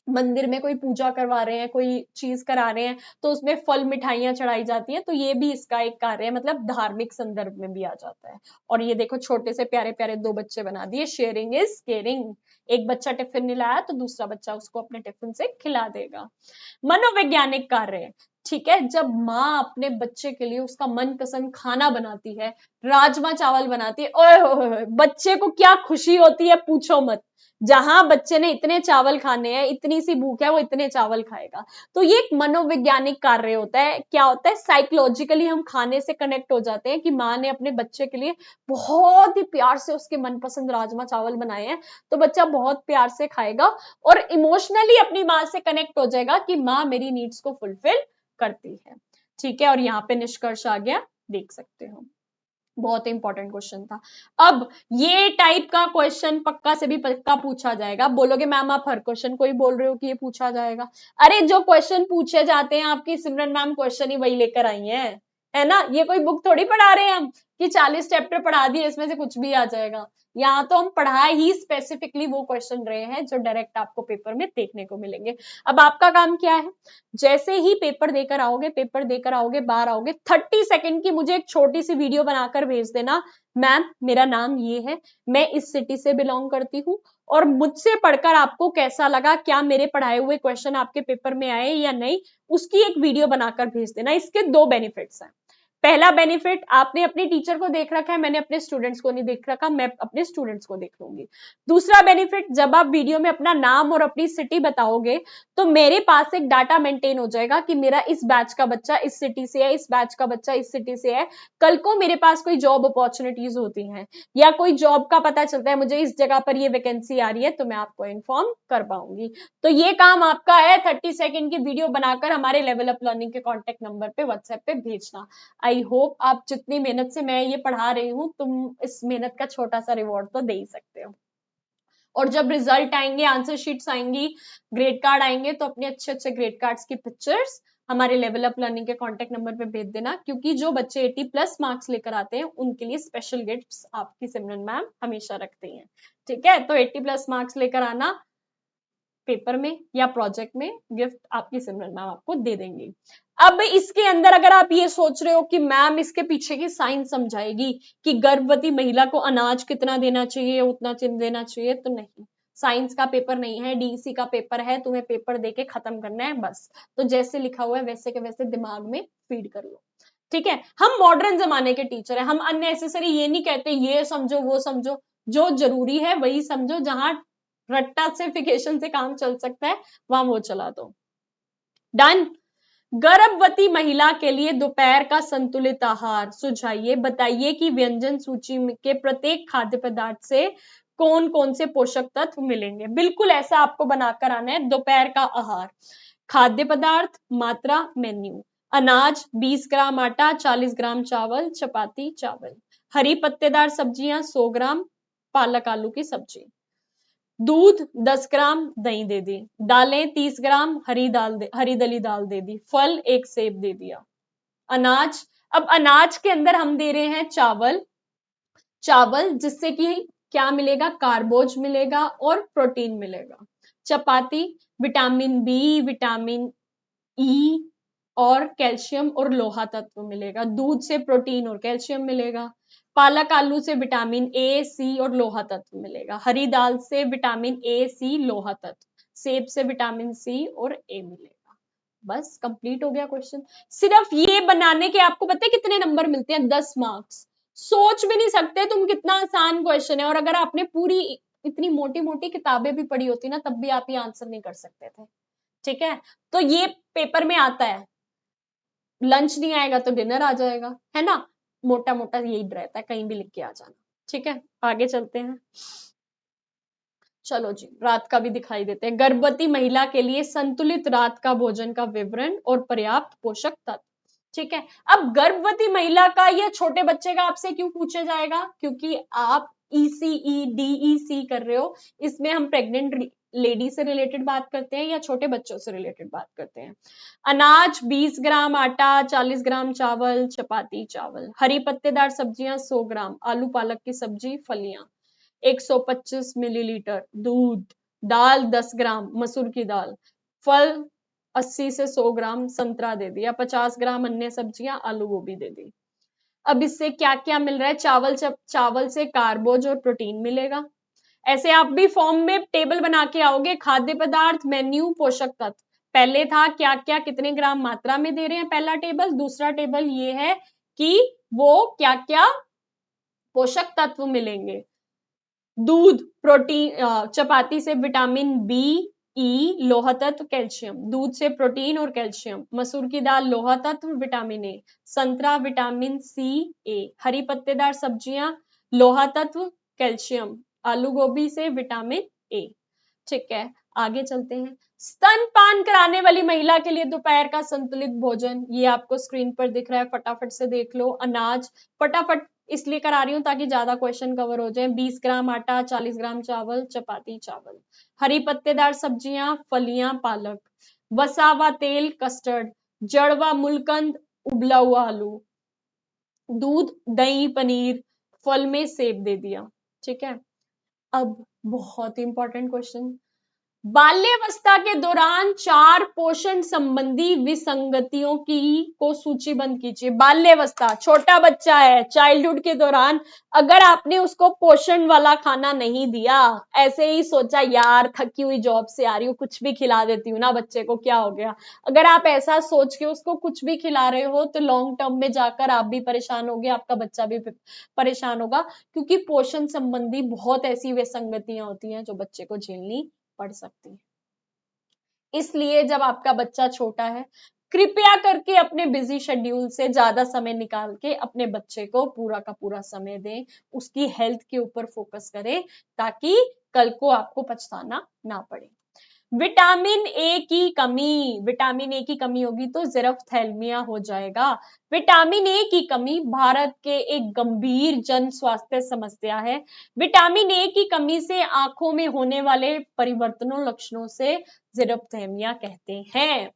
मंदिर में कोई पूजा करवा रहे हैं, कोई चीज करा रहे हैं, तो उसमें फल मिठाइयां चढ़ाई जाती हैं, तो ये भी इसका एक कार्य है, मतलब धार्मिक संदर्भ में भी आ जाता है। और ये देखो छोटे से प्यारे प्यारे दो बच्चे बना दिए, शेयरिंग इज केयरिंग। एक बच्चा टिफिन नहीं लाया तो दूसरा बच्चा उसको अपने टिफिन से खिला देगा। मनोवैज्ञानिक कार्य, ठीक है, जब माँ अपने बच्चे के लिए उसका मनपसंद खाना बनाती है, राजमा चावल बनाती है, ओए होए बच्चे को क्या खुशी होती है पूछो मत। जहां बच्चे ने इतने चावल खाने हैं, इतनी सी भूख है, वो इतने चावल खाएगा। तो ये एक मनोवैज्ञानिक कार्य होता है। क्या होता है? साइकोलॉजिकली हम खाने से कनेक्ट हो जाते हैं कि माँ ने अपने बच्चे के लिए बहुत ही प्यार से उसके मनपसंद राजमा चावल बनाए हैं, तो बच्चा बहुत प्यार से खाएगा और इमोशनली अपनी माँ से कनेक्ट हो जाएगा कि माँ मेरी नीड्स को फुलफिल करती है, ठीक है। और यहाँ पे निष्कर्ष आ गया, देख सकते हो। बहुत इंपॉर्टेंट क्वेश्चन था। अब ये टाइप का क्वेश्चन पक्का से भी पक्का पूछा जाएगा। बोलोगे मैम आप हर क्वेश्चन को ही बोल रहे हो कि ये पूछा जाएगा? अरे जो क्वेश्चन पूछे जाते हैं, आपकी सिमरन मैम क्वेश्चन ही वही लेकर आई है ना। ये कोई बुक थोड़ी पढ़ा रहे हैं हम कि 40 चैप्टर पढ़ा दिए इसमें से कुछ भी आ जाएगा। यहाँ तो हम पढ़ा ही स्पेसिफिकली वो क्वेश्चन रहे हैं जो डायरेक्ट आपको पेपर में देखने को मिलेंगे। अब आपका काम क्या है? जैसे ही पेपर देकर आओगे बाहर आओगे, 30 सेकंड की मुझे एक छोटी सी वीडियो बनाकर भेज देना, मैम मेरा नाम ये है, मैं इस सिटी से बिलोंग करती हूँ और मुझसे पढ़कर आपको कैसा लगा, क्या मेरे पढ़ाए हुए क्वेश्चन आपके पेपर में आए या नहीं, उसकी एक वीडियो बनाकर भेज देना। इसके दो बेनिफिट्स हैं। पहला बेनिफिट, आपने अपने टीचर को देख रखा है, मैंने अपने स्टूडेंट्स को नहीं देख रखा, मैं अपने स्टूडेंट्स को देख लूंगी। दूसरा बेनिफिट, जब आप वीडियो में अपना नाम और अपनी सिटी बताओगे तो मेरे पास एक डाटा मेंटेन हो जाएगा कि मेरा इस बैच का बच्चा इस सिटी से है, इस बैच का बच्चा इस सिटी से है। कल को मेरे पास कोई जॉब अपॉर्चुनिटीज होती हैं या कोई जॉब का पता चलता है मुझे इस जगह पर ये वैकेंसी आ रही है, तो मैं आपको इन्फॉर्म कर पाऊंगी। तो ये काम आपका है 30 सेकंड की वीडियो बनाकर हमारे लेवल अप लर्निंग के कॉन्टेक्ट नंबर पे व्हाट्सएप पे भेजना। आई होप आप जितनी मेहनत से मैं ये पढ़ा रही हूँ, तुम इस मेहनत का छोटा सा रिवॉर्ड तो दे ही सकते हो। और जब रिजल्ट आएंगे, आंसर शीट्स आएंगी, ग्रेड कार्ड आएंगे, तो अपने अच्छे अच्छे ग्रेड कार्ड्स की पिक्चर्स हमारे लेवल अप लर्निंग के कॉन्टेक्ट नंबर पे भेज देना, क्योंकि जो बच्चे 80+ मार्क्स लेकर आते हैं उनके लिए स्पेशल गिफ्ट्स आपकी सिमरन मैम हमेशा रखती हैं। ठीक है, तो 80+ मार्क्स लेकर आना, पेपर में या प्रोजेक्ट में गिफ्ट आपकी सिमरन मैम आपको दे देंगी। अब इसके अंदर अगर आप ये सोच रहे हो कि मैम इसके पीछे की साइंस समझाएगी कि गर्भवती महिला को अनाज कितना देना चाहिए, उतना देना चाहिए, तो नहीं, साइंस का पेपर नहीं है, डीसी का पेपर है, तुम्हें पेपर देके खत्म करना है बस। तो जैसे लिखा हुआ है वैसे के वैसे दिमाग में फीड कर लो। ठीक है, हम मॉडर्न जमाने के टीचर हैं, हम अननेसेसरी ये नहीं कहते ये समझो वो समझो, जो जरूरी है वही समझो, जहां रट्टा सिर्फिकेशन से काम चल सकता है वहां वो चला दो। डन। गर्भवती महिला के लिए दोपहर का संतुलित आहार सुझाइए, बताइए कि व्यंजन सूची के प्रत्येक खाद्य पदार्थ से कौन कौन से पोषक तत्व मिलेंगे। बिल्कुल ऐसा आपको बनाकर आना है। दोपहर का आहार, खाद्य पदार्थ, मात्रा, मेन्यू। अनाज 20 ग्राम आटा, 40 ग्राम चावल, चपाती चावल। हरी पत्तेदार सब्जियां 100 ग्राम, पालक आलू की सब्जी। दूध 10 ग्राम, दही दे दी। दालें 30 ग्राम, हरी दली दाल दे दी। फल 1 सेब दे दिया। अनाज, अब अनाज के अंदर हम दे रहे हैं चावल, चावल जिससे कि क्या मिलेगा, कार्बोज मिलेगा और प्रोटीन मिलेगा। चपाती, विटामिन बी, विटामिन ई और कैल्शियम और लोहा तत्व मिलेगा। दूध से प्रोटीन और कैल्शियम मिलेगा। पालक आलू से विटामिन ए, सी और लोहा तत्व मिलेगा। हरी दाल से विटामिन ए, सी, लोहा तत्व। सेब से विटामिन सी और ए मिलेगा। बस कंप्लीट हो गया क्वेश्चन। सिर्फ ये बनाने के आपको पता है कितने नंबर मिलते हैं? 10 मार्क्स। सोच भी नहीं सकते तुम कितना आसान क्वेश्चन है। और अगर आपने पूरी इतनी मोटी मोटी किताबें भी पढ़ी होती ना, तब भी आप ये आंसर नहीं कर सकते थे। ठीक है, तो ये पेपर में आता है। लंच नहीं आएगा तो डिनर आ जाएगा, है ना? मोटा मोटा यही रहता है, कहीं भी लिख के आ जाना। ठीक है, आगे चलते हैं। चलो जी, रात का भी दिखाई देते हैं। गर्भवती महिला के लिए संतुलित रात का भोजन का विवरण और पर्याप्त पोषक तत्व। ठीक है, अब गर्भवती महिला का या छोटे बच्चे का आपसे क्यों पूछा जाएगा? क्योंकि आप ईसीई डीईसी कर रहे हो, इसमें हम प्रेग्नेंट लेडी से रिलेटेड बात करते हैं या छोटे बच्चों से रिलेटेड बात करते हैं। अनाज 20 ग्राम आटा, 40 ग्राम चावल, चपाती चावल। हरी पत्तेदार सब्जियां 100 ग्राम, आलू पालक की सब्जी, फलियां। 125 मिलीलीटर दूध। दाल 10 ग्राम, मसूर की दाल। फल 80 से 100 ग्राम, संतरा दे दिया। 50 ग्राम अन्य सब्जियां, आलू गोभी दे दी। अब इससे क्या क्या मिल रहा है? चावल से कार्बोज और प्रोटीन मिलेगा। ऐसे आप भी फॉर्म में टेबल बना के आओगे, खाद्य पदार्थ, मेन्यू, पोषक तत्व। पहले था क्या क्या कितने ग्राम मात्रा में दे रहे हैं, पहला टेबल। दूसरा टेबल ये है कि वो क्या क्या पोषक तत्व मिलेंगे। दूध, प्रोटीन, चपाती से विटामिन बी, ई, लोहा तत्व, कैल्शियम। दूध से प्रोटीन और कैल्शियम। मसूर की दाल लोहा तत्व, विटामिन ए। संतरा विटामिन सी, ए। हरी पत्तेदार सब्जियां लोहा तत्व, कैल्शियम। आलू गोभी से विटामिन ए। ठीक है, आगे चलते हैं। स्तनपान कराने वाली महिला के लिए दोपहर का संतुलित भोजन, ये आपको स्क्रीन पर दिख रहा है, फटाफट से देख लो। अनाज, फटाफट इसलिए करा रही हूं ताकि ज्यादा क्वेश्चन कवर हो जाए। 20 ग्राम आटा, 40 ग्राम चावल, चपाती चावल। हरी पत्तेदार सब्जियां, फलियां, पालक। वसा व तेल, कस्टर्ड। जड़ व मूलकंद, उबला हुआ आलू। दूध, दही, पनीर। फल में सेब दे दिया। ठीक है, अब बहुत इंपॉर्टेंट क्वेश्चन, बाल्यावस्था के दौरान 4 पोषण संबंधी विसंगतियों की को सूचीबद्ध कीजिए। बाल्यावस्था, छोटा बच्चा है, चाइल्डहुड के दौरान अगर आपने उसको पोषण वाला खाना नहीं दिया, ऐसे ही सोचा यार थकी हुई जॉब से आ रही हूँ, कुछ भी खिला देती हूँ ना बच्चे को, क्या हो गया, अगर आप ऐसा सोच के उसको कुछ भी खिला रहे हो तो लॉन्ग टर्म में जाकर आप भी परेशान होगे, आपका बच्चा भी परेशान होगा, क्योंकि पोषण संबंधी बहुत ऐसी विसंगतियां होती हैं जो बच्चे को झेलनी पड़ सकती है। इसलिए जब आपका बच्चा छोटा है, कृपया करके अपने बिजी शेड्यूल से ज्यादा समय निकाल के अपने बच्चे को पूरा का पूरा समय दें, उसकी हेल्थ के ऊपर फोकस करें, ताकि कल को आपको पछताना ना पड़े। विटामिन ए की कमी, विटामिन ए की कमी होगी तो ज़ेरोफ्थैल्मिया हो जाएगा। विटामिन ए की कमी भारत के एक गंभीर जन स्वास्थ्य समस्या है। विटामिन ए की कमी से आंखों में होने वाले परिवर्तनों लक्षणों से ज़ेरोफ्थैल्मिया कहते हैं।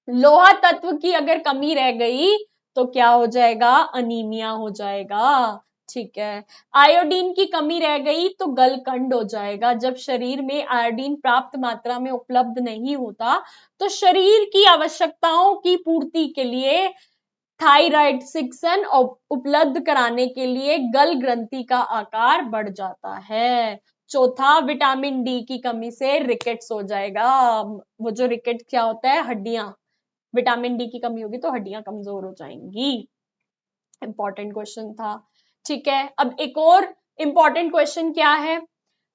लोहा तत्व की अगर कमी रह गई तो क्या हो जाएगा, अनीमिया हो जाएगा। ठीक है, आयोडीन की कमी रह गई तो गलकंड हो जाएगा। जब शरीर में आयोडीन प्राप्त मात्रा में उपलब्ध नहीं होता तो शरीर की आवश्यकताओं की पूर्ति के लिए थायराइड सिक्सन उपलब्ध कराने के लिए गल ग्रंथि का आकार बढ़ जाता है। चौथा, विटामिन डी की कमी से रिकेट्स हो जाएगा। वो जो रिकेट क्या होता है, हड्डियां, विटामिन डी की कमी होगी तो हड्डियां कमजोर हो जाएंगी। इंपॉर्टेंट क्वेश्चन था। ठीक है, अब एक और इंपॉर्टेंट क्वेश्चन क्या है,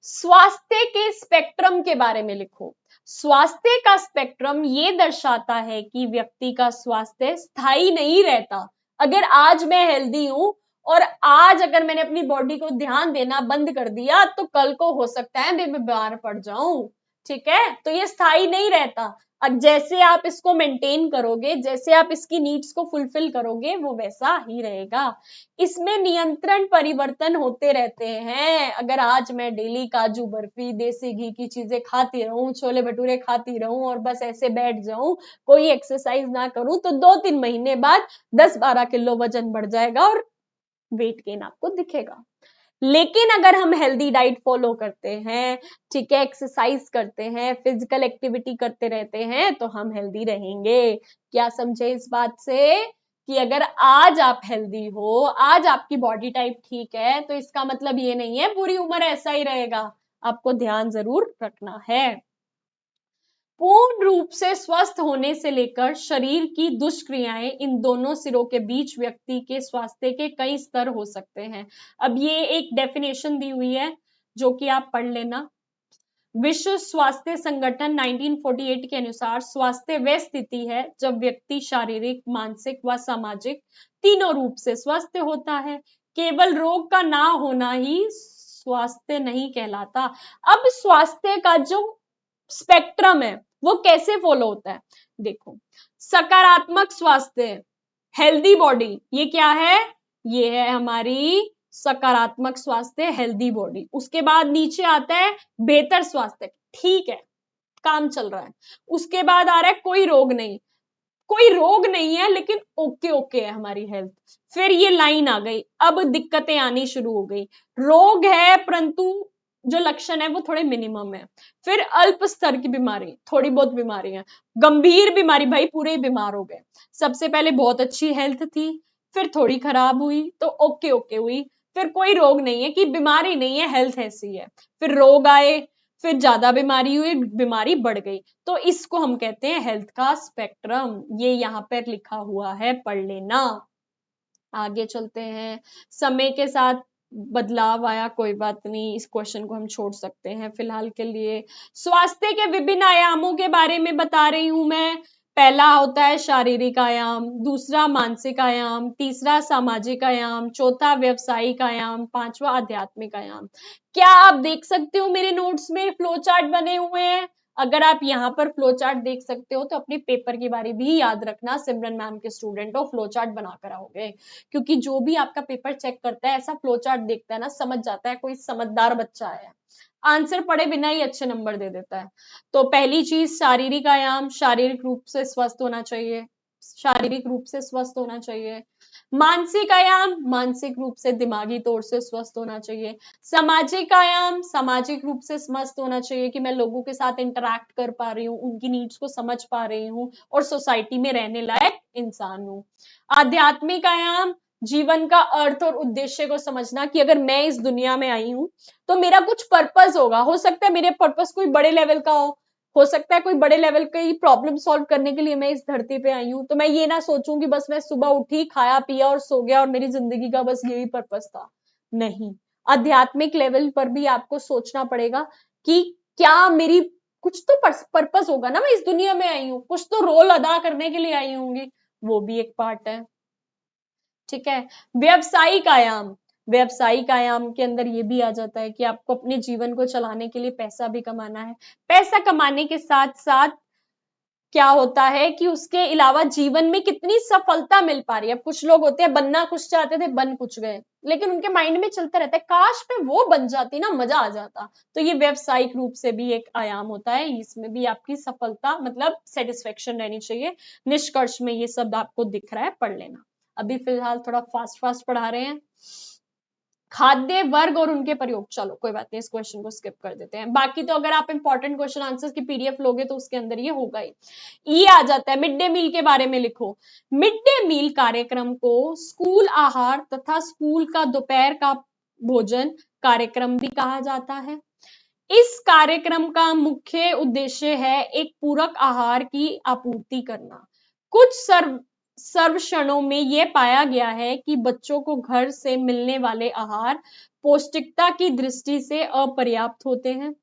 स्वास्थ्य के स्पेक्ट्रम के बारे में लिखो। स्वास्थ्य का स्पेक्ट्रम ये दर्शाता है कि व्यक्ति का स्वास्थ्य स्थायी नहीं रहता। अगर आज मैं हेल्दी हूं और आज अगर मैंने अपनी बॉडी को ध्यान देना बंद कर दिया तो कल को हो सकता है मैं बीमार पड़ जाऊं। ठीक है, तो ये स्थायी नहीं रहता। अब जैसे आप इसको मेंटेन करोगे, जैसे आप इसकी नीड्स को फुलफिल करोगे, वो वैसा ही रहेगा। इसमें नियंत्रण परिवर्तन होते रहते हैं। अगर आज मैं डेली काजू बर्फी, देसी घी की चीजें खाती रहूं, छोले भटूरे खाती रहूं और बस ऐसे बैठ जाऊं, कोई एक्सरसाइज ना करूं, तो 2-3 महीने बाद 10-12 किलो वजन बढ़ जाएगा और वेट गेन आपको दिखेगा। लेकिन अगर हम हेल्दी डाइट फॉलो करते हैं, ठीक है, एक्सरसाइज करते हैं, फिजिकल एक्टिविटी करते रहते हैं, तो हम हेल्दी रहेंगे। क्या समझे इस बात से कि अगर आज आप हेल्दी हो, आज आपकी बॉडी टाइप ठीक है, तो इसका मतलब ये नहीं है पूरी उम्र ऐसा ही रहेगा। आपको ध्यान जरूर रखना है। पूर्ण रूप से स्वस्थ होने से लेकर शरीर की दुष्क्रियाएं, इन दोनों सिरों के बीच व्यक्ति के स्वास्थ्य के कई स्तर हो सकते हैं। अब ये एक डेफिनेशन दी हुई है जो कि आप पढ़ लेना। विश्व स्वास्थ्य संगठन 1948 के अनुसार स्वास्थ्य वह स्थिति है जब व्यक्ति शारीरिक, मानसिक व सामाजिक तीनों रूप से स्वस्थ होता है। केवल रोग का ना होना ही स्वास्थ्य नहीं कहलाता। अब स्वास्थ्य का जो स्पेक्ट्रम है वो कैसे फॉलो होता है, देखो, सकारात्मक स्वास्थ्य, हेल्दी बॉडी, ये क्या है, ये है हमारी सकारात्मक स्वास्थ्य, हेल्दी बॉडी। उसके बाद नीचे आता है बेहतर स्वास्थ्य, ठीक है, काम चल रहा है। उसके बाद आ रहा है कोई रोग नहीं, कोई रोग नहीं है लेकिन ओके ओके है हमारी हेल्थ। फिर ये लाइन आ गई, अब दिक्कतें आनी शुरू हो गई, रोग है परंतु जो लक्षण है वो थोड़े मिनिमम है। फिर अल्प स्तर की बीमारी, थोड़ी बहुत बीमारी है। गंभीर बीमारी, भाई पूरे ही बीमार हो गए। सबसे पहले बहुत अच्छी हेल्थ थी, फिर थोड़ी खराब हुई तो ओके ओके हुई, फिर कोई रोग नहीं है, कि बीमारी नहीं है, हेल्थ ऐसी है। फिर रोग आए, फिर ज्यादा बीमारी हुई, बीमारी बढ़ गई, तो इसको हम कहते हैं हेल्थ का स्पेक्ट्रम। ये यहाँ पर लिखा हुआ है, पढ़ लेना। आगे चलते हैं। समय के साथ बदलाव आया, कोई बात नहीं, इस क्वेश्चन को हम छोड़ सकते हैं फिलहाल के लिए। स्वास्थ्य के विभिन्न आयामों के बारे में बता रही हूं मैं। पहला होता है शारीरिक आयाम, दूसरा मानसिक आयाम, तीसरा सामाजिक आयाम, चौथा व्यवसायिक आयाम, पांचवा आध्यात्मिक आयाम। क्या आप देख सकते हो मेरे नोट्स में फ्लो चार्ट बने हुए हैं? अगर आप यहाँ पर फ्लो चार्ट देख सकते हो तो अपने पेपर की बारी भी याद रखना, सिमरन मैम के स्टूडेंट हो, फ्लो चार्ट बनाकर आओगे, क्योंकि जो भी आपका पेपर चेक करता है ऐसा फ्लो चार्ट देखता है ना, समझ जाता है कोई समझदार बच्चा है, आंसर पढ़े बिना ही अच्छे नंबर दे देता है। तो पहली चीज शारीरिक आयाम, शारीरिक रूप से स्वस्थ होना चाहिए, शारीरिक रूप से स्वस्थ होना चाहिए। मानसिक आयाम, मानसिक रूप से दिमागी तौर से स्वस्थ होना चाहिए। सामाजिक आयाम, सामाजिक रूप से स्वस्थ होना चाहिए कि मैं लोगों के साथ इंटरैक्ट कर पा रही हूँ, उनकी नीड्स को समझ पा रही हूँ और सोसाइटी में रहने लायक इंसान हूँ। आध्यात्मिक आयाम, जीवन का अर्थ और उद्देश्य को समझना कि अगर मैं इस दुनिया में आई हूं तो मेरा कुछ पर्पस होगा। हो सकता है मेरे पर्पस कोई बड़े लेवल का हो सकता है कोई बड़े लेवल की प्रॉब्लम सॉल्व करने के लिए मैं इस धरती पे आई हूं। तो मैं ये ना सोचूं कि बस मैं सुबह उठी, खाया पिया और सो गया और मेरी जिंदगी का बस यही पर्पस था। नहीं, आध्यात्मिक लेवल पर भी आपको सोचना पड़ेगा कि क्या मेरी कुछ तो पर्पस होगा ना, मैं इस दुनिया में आई हूं, कुछ तो रोल अदा करने के लिए आई होंगी, वो भी एक पार्ट है। ठीक है। व्यवसायिक आयाम, व्यवसायिक आयाम के अंदर ये भी आ जाता है कि आपको अपने जीवन को चलाने के लिए पैसा भी कमाना है। पैसा कमाने के साथ साथ क्या होता है कि उसके अलावा जीवन में कितनी सफलता मिल पा रही है। अब कुछ लोग होते हैं बनना कुछ चाहते थे, बन कुछ गए, लेकिन उनके माइंड में चलता रहता है काश पे वो बन जाती ना, मजा आ जाता। तो ये व्यवसायिक रूप से भी एक आयाम होता है, इसमें भी आपकी सफलता मतलब सेटिस्फेक्शन रहनी चाहिए। निष्कर्ष में ये सब आपको दिख रहा है, पढ़ लेना। अभी फिलहाल थोड़ा फास्ट फास्ट पढ़ा रहे हैं। खाद्य वर्ग और उनके प्रयोग, चलो कोई बात नहीं, इस क्वेश्चन को स्किप कर देते हैं। बाकी तो अगर आप इंपॉर्टेंट क्वेश्चन आंसर्स की पीडीएफ लोगे तो उसके अंदर ये होगा ही। ये आ जाता है मिड डे मील के बारे में लिखो। मिड डे मील कार्यक्रम को स्कूल आहार तथा स्कूल का दोपहर का भोजन कार्यक्रम भी कहा जाता है। इस कार्यक्रम का मुख्य उद्देश्य है एक पूरक आहार की आपूर्ति करना। कुछ सर्वेक्षणों में यह पाया गया है कि बच्चों को घर से मिलने वाले आहार पौष्टिकता की दृष्टि से अपर्याप्त होते हैं,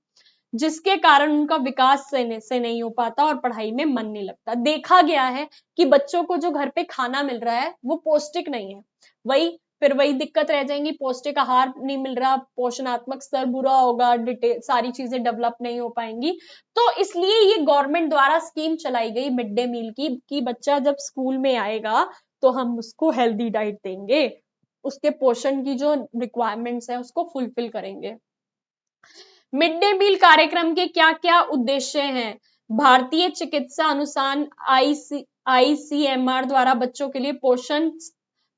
जिसके कारण उनका विकास से नहीं हो पाता और पढ़ाई में मन नहीं लगता। देखा गया है कि बच्चों को जो घर पे खाना मिल रहा है वो पौष्टिक नहीं है। फिर वही दिक्कत रह जाएंगी, पौष्टिक आहार नहीं मिल रहा, पोषणात्मक स्तर बुरा होगा, डिटेल सारी चीजें डेवलप नहीं हो पाएंगी। तो इसलिए ये गवर्नमेंट द्वारा स्कीम चलाई गई मिड डे मील की कि बच्चा जब स्कूल में आएगा तो हम उसको हेल्दी डाइट देंगे, उसके पोषण की जो रिक्वायरमेंट्स है उसको फुलफिल करेंगे। मिड डे मील कार्यक्रम के क्या क्या उद्देश्य हैं? भारतीय चिकित्सा अनुसार आईसीएमआर द्वारा बच्चों के लिए पोषण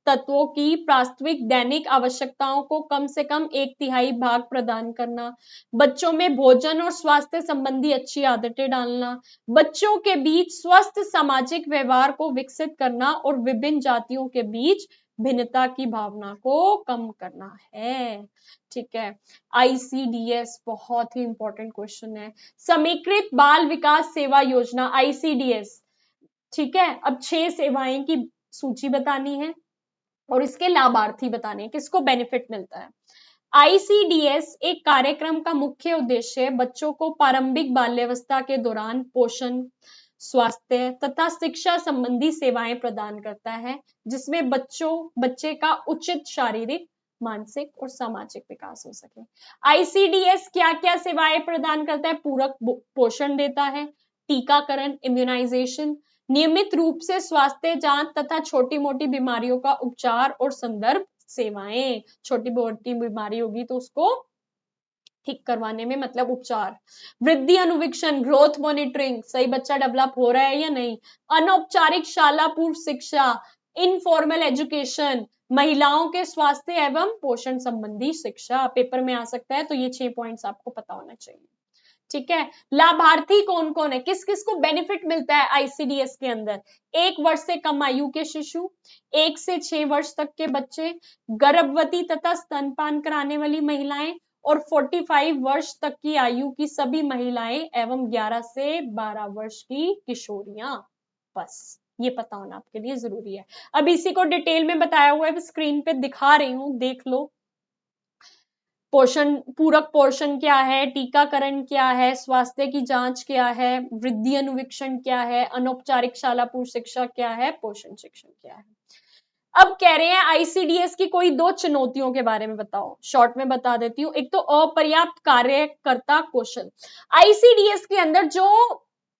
तत्वों की वास्तविक दैनिक आवश्यकताओं को कम से कम 1/3 भाग प्रदान करना, बच्चों में भोजन और स्वास्थ्य संबंधी अच्छी आदतें डालना, बच्चों के बीच स्वस्थ सामाजिक व्यवहार को विकसित करना और विभिन्न जातियों के बीच भिन्नता की भावना को कम करना है। ठीक है। आईसीडीएस बहुत ही इंपॉर्टेंट क्वेश्चन है। समेकित बाल विकास सेवा योजना आईसीडीएस। ठीक है। अब 6 सेवाएं की सूची बतानी है और इसके लाभार्थी बताने, किसको बेनिफिट मिलता है। आईसीडीएस एक कार्यक्रम का मुख्य उद्देश्य बच्चों को प्रारंभिक बाल्यावस्था के दौरान पोषण, स्वास्थ्य तथा शिक्षा संबंधी सेवाएं प्रदान करता है, जिसमें बच्चे का उचित शारीरिक, मानसिक और सामाजिक विकास हो सके। आईसीडीएस क्या क्या सेवाएं प्रदान करता है? पूरक पोषण देता है, टीकाकरण, इम्यूनाइजेशन, नियमित रूप से स्वास्थ्य जांच तथा छोटी मोटी बीमारियों का उपचार और संदर्भ सेवाएं। छोटी मोटी बीमारी होगी तो उसको ठीक करवाने में मतलब उपचार। वृद्धि अनुवीक्षण, ग्रोथ मॉनिटरिंग, सही बच्चा डेवलप हो रहा है या नहीं। अनौपचारिक शाला पूर्व शिक्षा, इनफॉर्मल एजुकेशन, महिलाओं के स्वास्थ्य एवं पोषण संबंधी शिक्षा। पेपर में आ सकता है, तो ये 6 पॉइंट्स आपको पता होना चाहिए। ठीक है। लाभार्थी कौन कौन है, किस किस को बेनिफिट मिलता है आईसीडीएस के अंदर? 1 वर्ष से कम आयु के शिशु, 1 से 6 वर्ष तक के बच्चे, गर्भवती तथा स्तनपान कराने वाली महिलाएं और 45 वर्ष तक की आयु की सभी महिलाएं एवं 11 से 12 वर्ष की किशोरियां। बस ये पता होना आपके लिए जरूरी है। अब इसी को डिटेल में बताया हुआ है, स्क्रीन पे दिखा रही हूं, देख लो। पोषण, पूरक पोषण क्या है, टीकाकरण क्या है, स्वास्थ्य की जांच क्या है, वृद्धि अनुवीक्षण क्या है, अनौपचारिक शाला पूर्व शिक्षा क्या है, पोषण शिक्षण क्या है। अब कह रहे हैं आईसीडीएस की कोई 2 चुनौतियों के बारे में बताओ। शॉर्ट में बता देती हूँ। एक तो अपर्याप्त कार्यकर्ता कौशल। आईसीडीएस के अंदर जो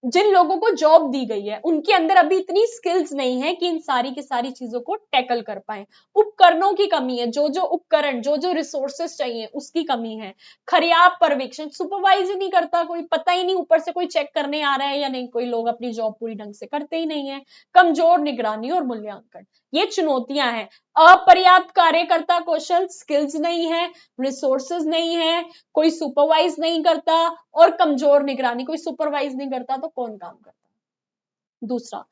जिन लोगों को जॉब दी गई है उनके अंदर अभी इतनी स्किल्स नहीं है कि इन सारी की सारी चीजों को टैकल कर पाए। उपकरणों की कमी है, जो जो उपकरण, जो जो रिसोर्सेस चाहिए उसकी कमी है। खरियाब पर्यवेक्षण, सुपरवाइज ही नहीं करता कोई, पता ही नहीं ऊपर से कोई चेक करने आ रहा है या नहीं, कोई लोग अपनी जॉब पूरी ढंग से करते ही नहीं है। कमजोर निगरानी और मूल्यांकन, ये चुनौतियां हैं। अपर्याप्त कार्यकर्ता कौशल, स्किल्स नहीं है, रिसोर्सेज नहीं है, कोई सुपरवाइज नहीं करता, और कमजोर निगरानी, कोई सुपरवाइज नहीं करता तो कौन काम करता। दूसरा,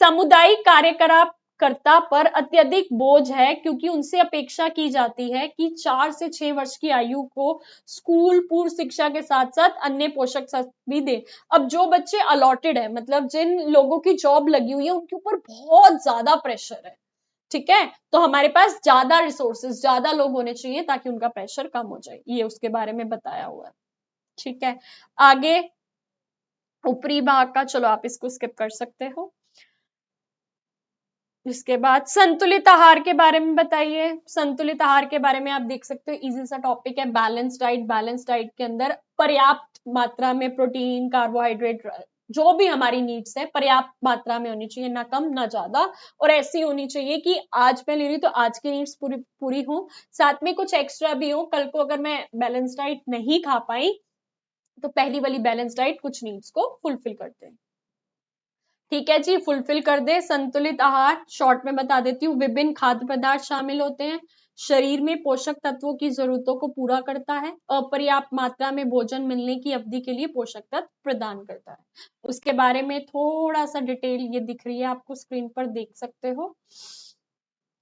सामुदायिक कार्यकर्ता पर अत्यधिक बोझ है, क्योंकि उनसे अपेक्षा की जाती है कि 4 से 6 वर्ष की आयु को स्कूल पूर्व शिक्षा के साथ साथ अन्य पोषक तत्व भी दे। अब जो बच्चे अलॉटेड है, मतलब जिन लोगों की जॉब लगी हुई है, उनके ऊपर बहुत ज्यादा प्रेशर है, ठीक है, तो हमारे पास ज्यादा रिसोर्सेज, ज्यादा लोग होने चाहिए ताकि उनका प्रेशर कम हो जाए, ये उसके बारे में बताया हुआ है। ठीक है, आगे ऊपरी भाग का, चलो आप इसको स्किप कर सकते हो। इसके बाद संतुलित आहार के बारे में बताइए। संतुलित आहार के बारे में आप देख सकते हो, इजी सा टॉपिक है, बैलेंस डाइट। बैलेंस डाइट के अंदर पर्याप्त मात्रा में प्रोटीन, कार्बोहाइड्रेट, जो भी हमारी नीड्स है पर्याप्त मात्रा में होनी चाहिए, ना कम ना ज्यादा, और ऐसी होनी चाहिए कि आज मैं ले रही तो आज की नीड्स पूरी पूरी हो, साथ में कुछ एक्स्ट्रा भी हो, कल को अगर मैं बैलेंस डाइट नहीं खा पाई तो पहली वाली बैलेंस डाइट कुछ नीड्स को फुलफिल करते हैं। ठीक है जी, फुलफिल कर दे। संतुलित आहार शॉर्ट में बता देती हूँ, विभिन्न खाद्य पदार्थ शामिल होते हैं, शरीर में पोषक तत्वों की जरूरतों को पूरा करता है, अपर्याप्त मात्रा में भोजन मिलने की अवधि के लिए पोषक तत्व प्रदान करता है। उसके बारे में थोड़ा सा डिटेल ये दिख रही है आपको स्क्रीन पर, देख सकते हो।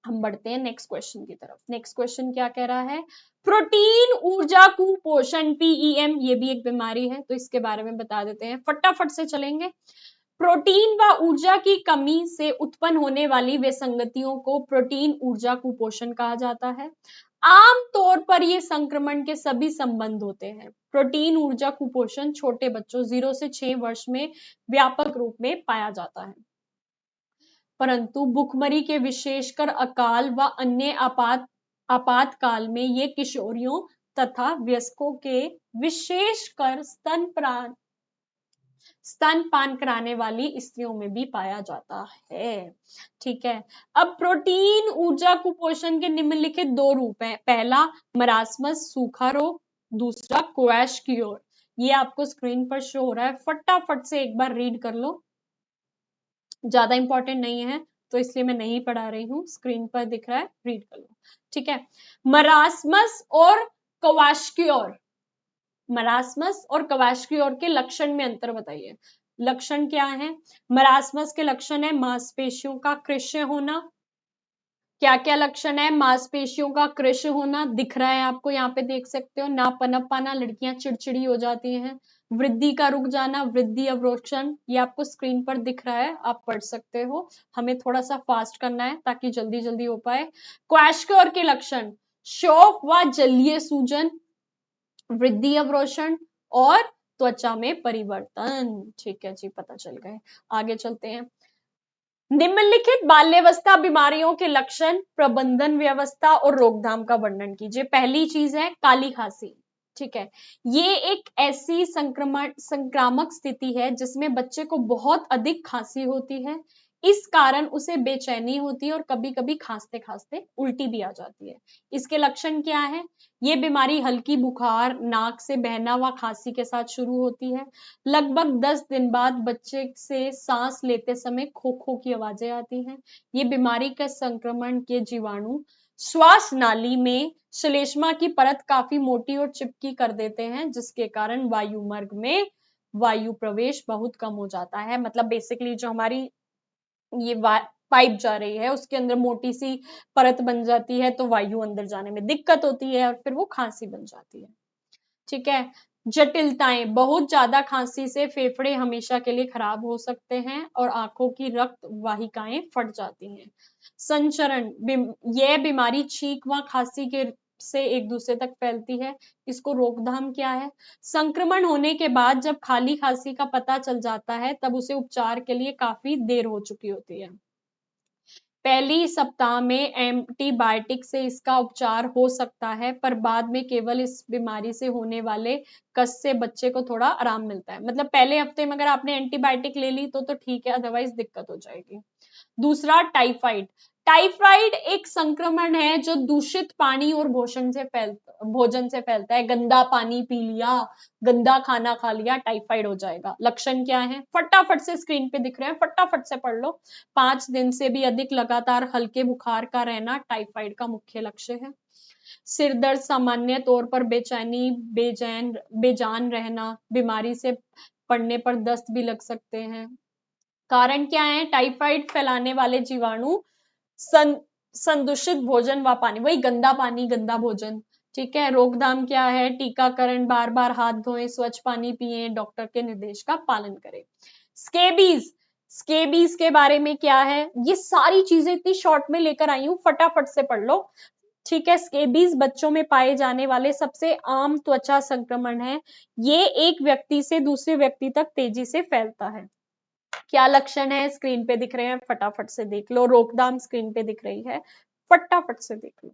हम बढ़ते हैं नेक्स्ट क्वेश्चन की तरफ। नेक्स्ट क्वेश्चन क्या कह रहा है, प्रोटीन ऊर्जा कुपोषण, पीईएम, ये भी एक बीमारी है, तो इसके बारे में बता देते हैं, फटाफट से चलेंगे। प्रोटीन व ऊर्जा की कमी से उत्पन्न होने वाली विसंगतियों को प्रोटीन ऊर्जा कुपोषण कहा जाता है। आमतौर पर ये संक्रमण के सभी संबंध होते हैं। प्रोटीन ऊर्जा कुपोषण छोटे बच्चों 0 से 6 वर्ष में व्यापक रूप में पाया जाता है, परंतु भुखमरी के, विशेषकर अकाल व अन्य आपातकाल में ये किशोरियों तथा वयस्कों के, विशेषकर स्तनपान कराने वाली स्त्रियों में भी पाया जाता है। ठीक है, अब प्रोटीन ऊर्जा कुपोषण के निम्नलिखित 2 रूप हैं। पहला मरासमस, सूखा रोग, दूसरा क्वैशक्योर। ये आपको स्क्रीन पर शो हो रहा है, फटाफट से एक बार रीड कर लो, ज्यादा इंपॉर्टेंट नहीं है तो इसलिए मैं नहीं पढ़ा रही हूँ, स्क्रीन पर दिख रहा है, रीड कर लो। ठीक है, मरासमस और क्वैशक्योर, मरासमस और क्वैशक्योर के लक्षण में अंतर बताइए। लक्षण क्या है, मरासमस के लक्षण है मांसपेशियों का कृष्ण होना। क्या क्या लक्षण है, मांसपेशियों का कृष्ण होना दिख रहा है आपको, यहाँ पे देख सकते हो, ना पनप पाना, लड़कियां चिड़चिड़ी हो जाती हैं, वृद्धि का रुक जाना, वृद्धि अवरोधन, ये आपको स्क्रीन पर दिख रहा है, आप पढ़ सकते हो, हमें थोड़ा सा फास्ट करना है ताकि जल्दी जल्दी हो पाए। क्वैशक्योर के लक्षण, शौफ व जलीय सूजन, वृद्धि अवरोधन और त्वचा में परिवर्तन। ठीक है जी, पता चल गए, आगे चलते हैं। निम्नलिखित बाल्यावस्था बीमारियों के लक्षण, प्रबंधन व्यवस्था और रोकथाम का वर्णन कीजिए। पहली चीज है काली खांसी। ठीक है, ये एक ऐसी संक्रामक स्थिति है जिसमें बच्चे को बहुत अधिक खांसी होती है, इस कारण उसे बेचैनी होती है और कभी कभी खांसते खांसते उल्टी भी आ जाती है। इसके लक्षण क्या है, ये बीमारी हल्की बुखार, नाक से बहना व खांसी के साथ शुरू होती है। लगभग 10 दिन बाद बच्चे से सांस लेते समय खो खो की आवाजें आती हैं। ये बीमारी के संक्रमण के जीवाणु श्वास नाली में श्लेष्मा की परत काफी मोटी और चिपकी कर देते हैं, जिसके कारण वायुमार्ग में वायु प्रवेश बहुत कम हो जाता है। मतलब बेसिकली जो हमारी ये पाइप जा रही है उसके अंदर मोटी सी परत बन जाती है, तो वायु अंदर जाने में दिक्कत होती है और फिर वो खांसी बन जाती है। ठीक है, जटिलताएं, बहुत ज्यादा खांसी से फेफड़े हमेशा के लिए खराब हो सकते हैं और आंखों की रक्त वाहिकाएं फट जाती हैं। संचरण, यह बीमारी छींक व खांसी के से एक दूसरे तक फैलती है। इसको रोकथाम क्या है, संक्रमण होने के बाद जब खाली खांसी का पता चल जाता है तब उसे उपचार के लिए काफी देर हो चुकी होती है। पहली सप्ताह में एंटीबायोटिक से इसका उपचार हो सकता है, पर बाद में केवल इस बीमारी से होने वाले कष्ट से बच्चे को थोड़ा आराम मिलता है। मतलब पहले हफ्ते में अगर आपने एंटीबायोटिक ले ली तो ठीक है, अदरवाइज दिक्कत हो जाएगी। दूसरा, टाइफाइड। टाइफाइड एक संक्रमण है जो दूषित पानी और भोजन से फैलता है। गंदा पानी पी लिया, गंदा खाना खा लिया, टाइफाइड हो जाएगा। लक्षण क्या है, फटाफट से स्क्रीन पे दिख रहे हैं, फटाफट से पढ़ लो। 5 दिन से भी अधिक लगातार हल्के बुखार का रहना टाइफाइड का मुख्य लक्षण है। सिर दर्द, सामान्य तौर पर बेचैनी, बेजान रहना, बीमारी से पड़ने पर दस्त भी लग सकते हैं। कारण क्या है, टाइफाइड फैलाने वाले जीवाणु, संदूषित भोजन व पानी, वही गंदा पानी, गंदा भोजन। ठीक है। रोकथाम क्या है, टीकाकरण, बार बार हाथ धोएं, स्वच्छ पानी पिए, डॉक्टर के निर्देश का पालन करें। स्केबीज, स्केबीज के बारे में क्या है, ये सारी चीजें इतनी शॉर्ट में लेकर आई हूं, फटाफट से पढ़ लो। ठीक है। स्केबीज बच्चों में पाए जाने वाले सबसे आम त्वचा संक्रमण है। ये एक व्यक्ति से दूसरे व्यक्ति तक तेजी से फैलता है। क्या लक्षण है, स्क्रीन पे दिख रहे हैं, फटाफट से देख लो। रोकथाम स्क्रीन पे दिख रही है, फटाफट से देख लो।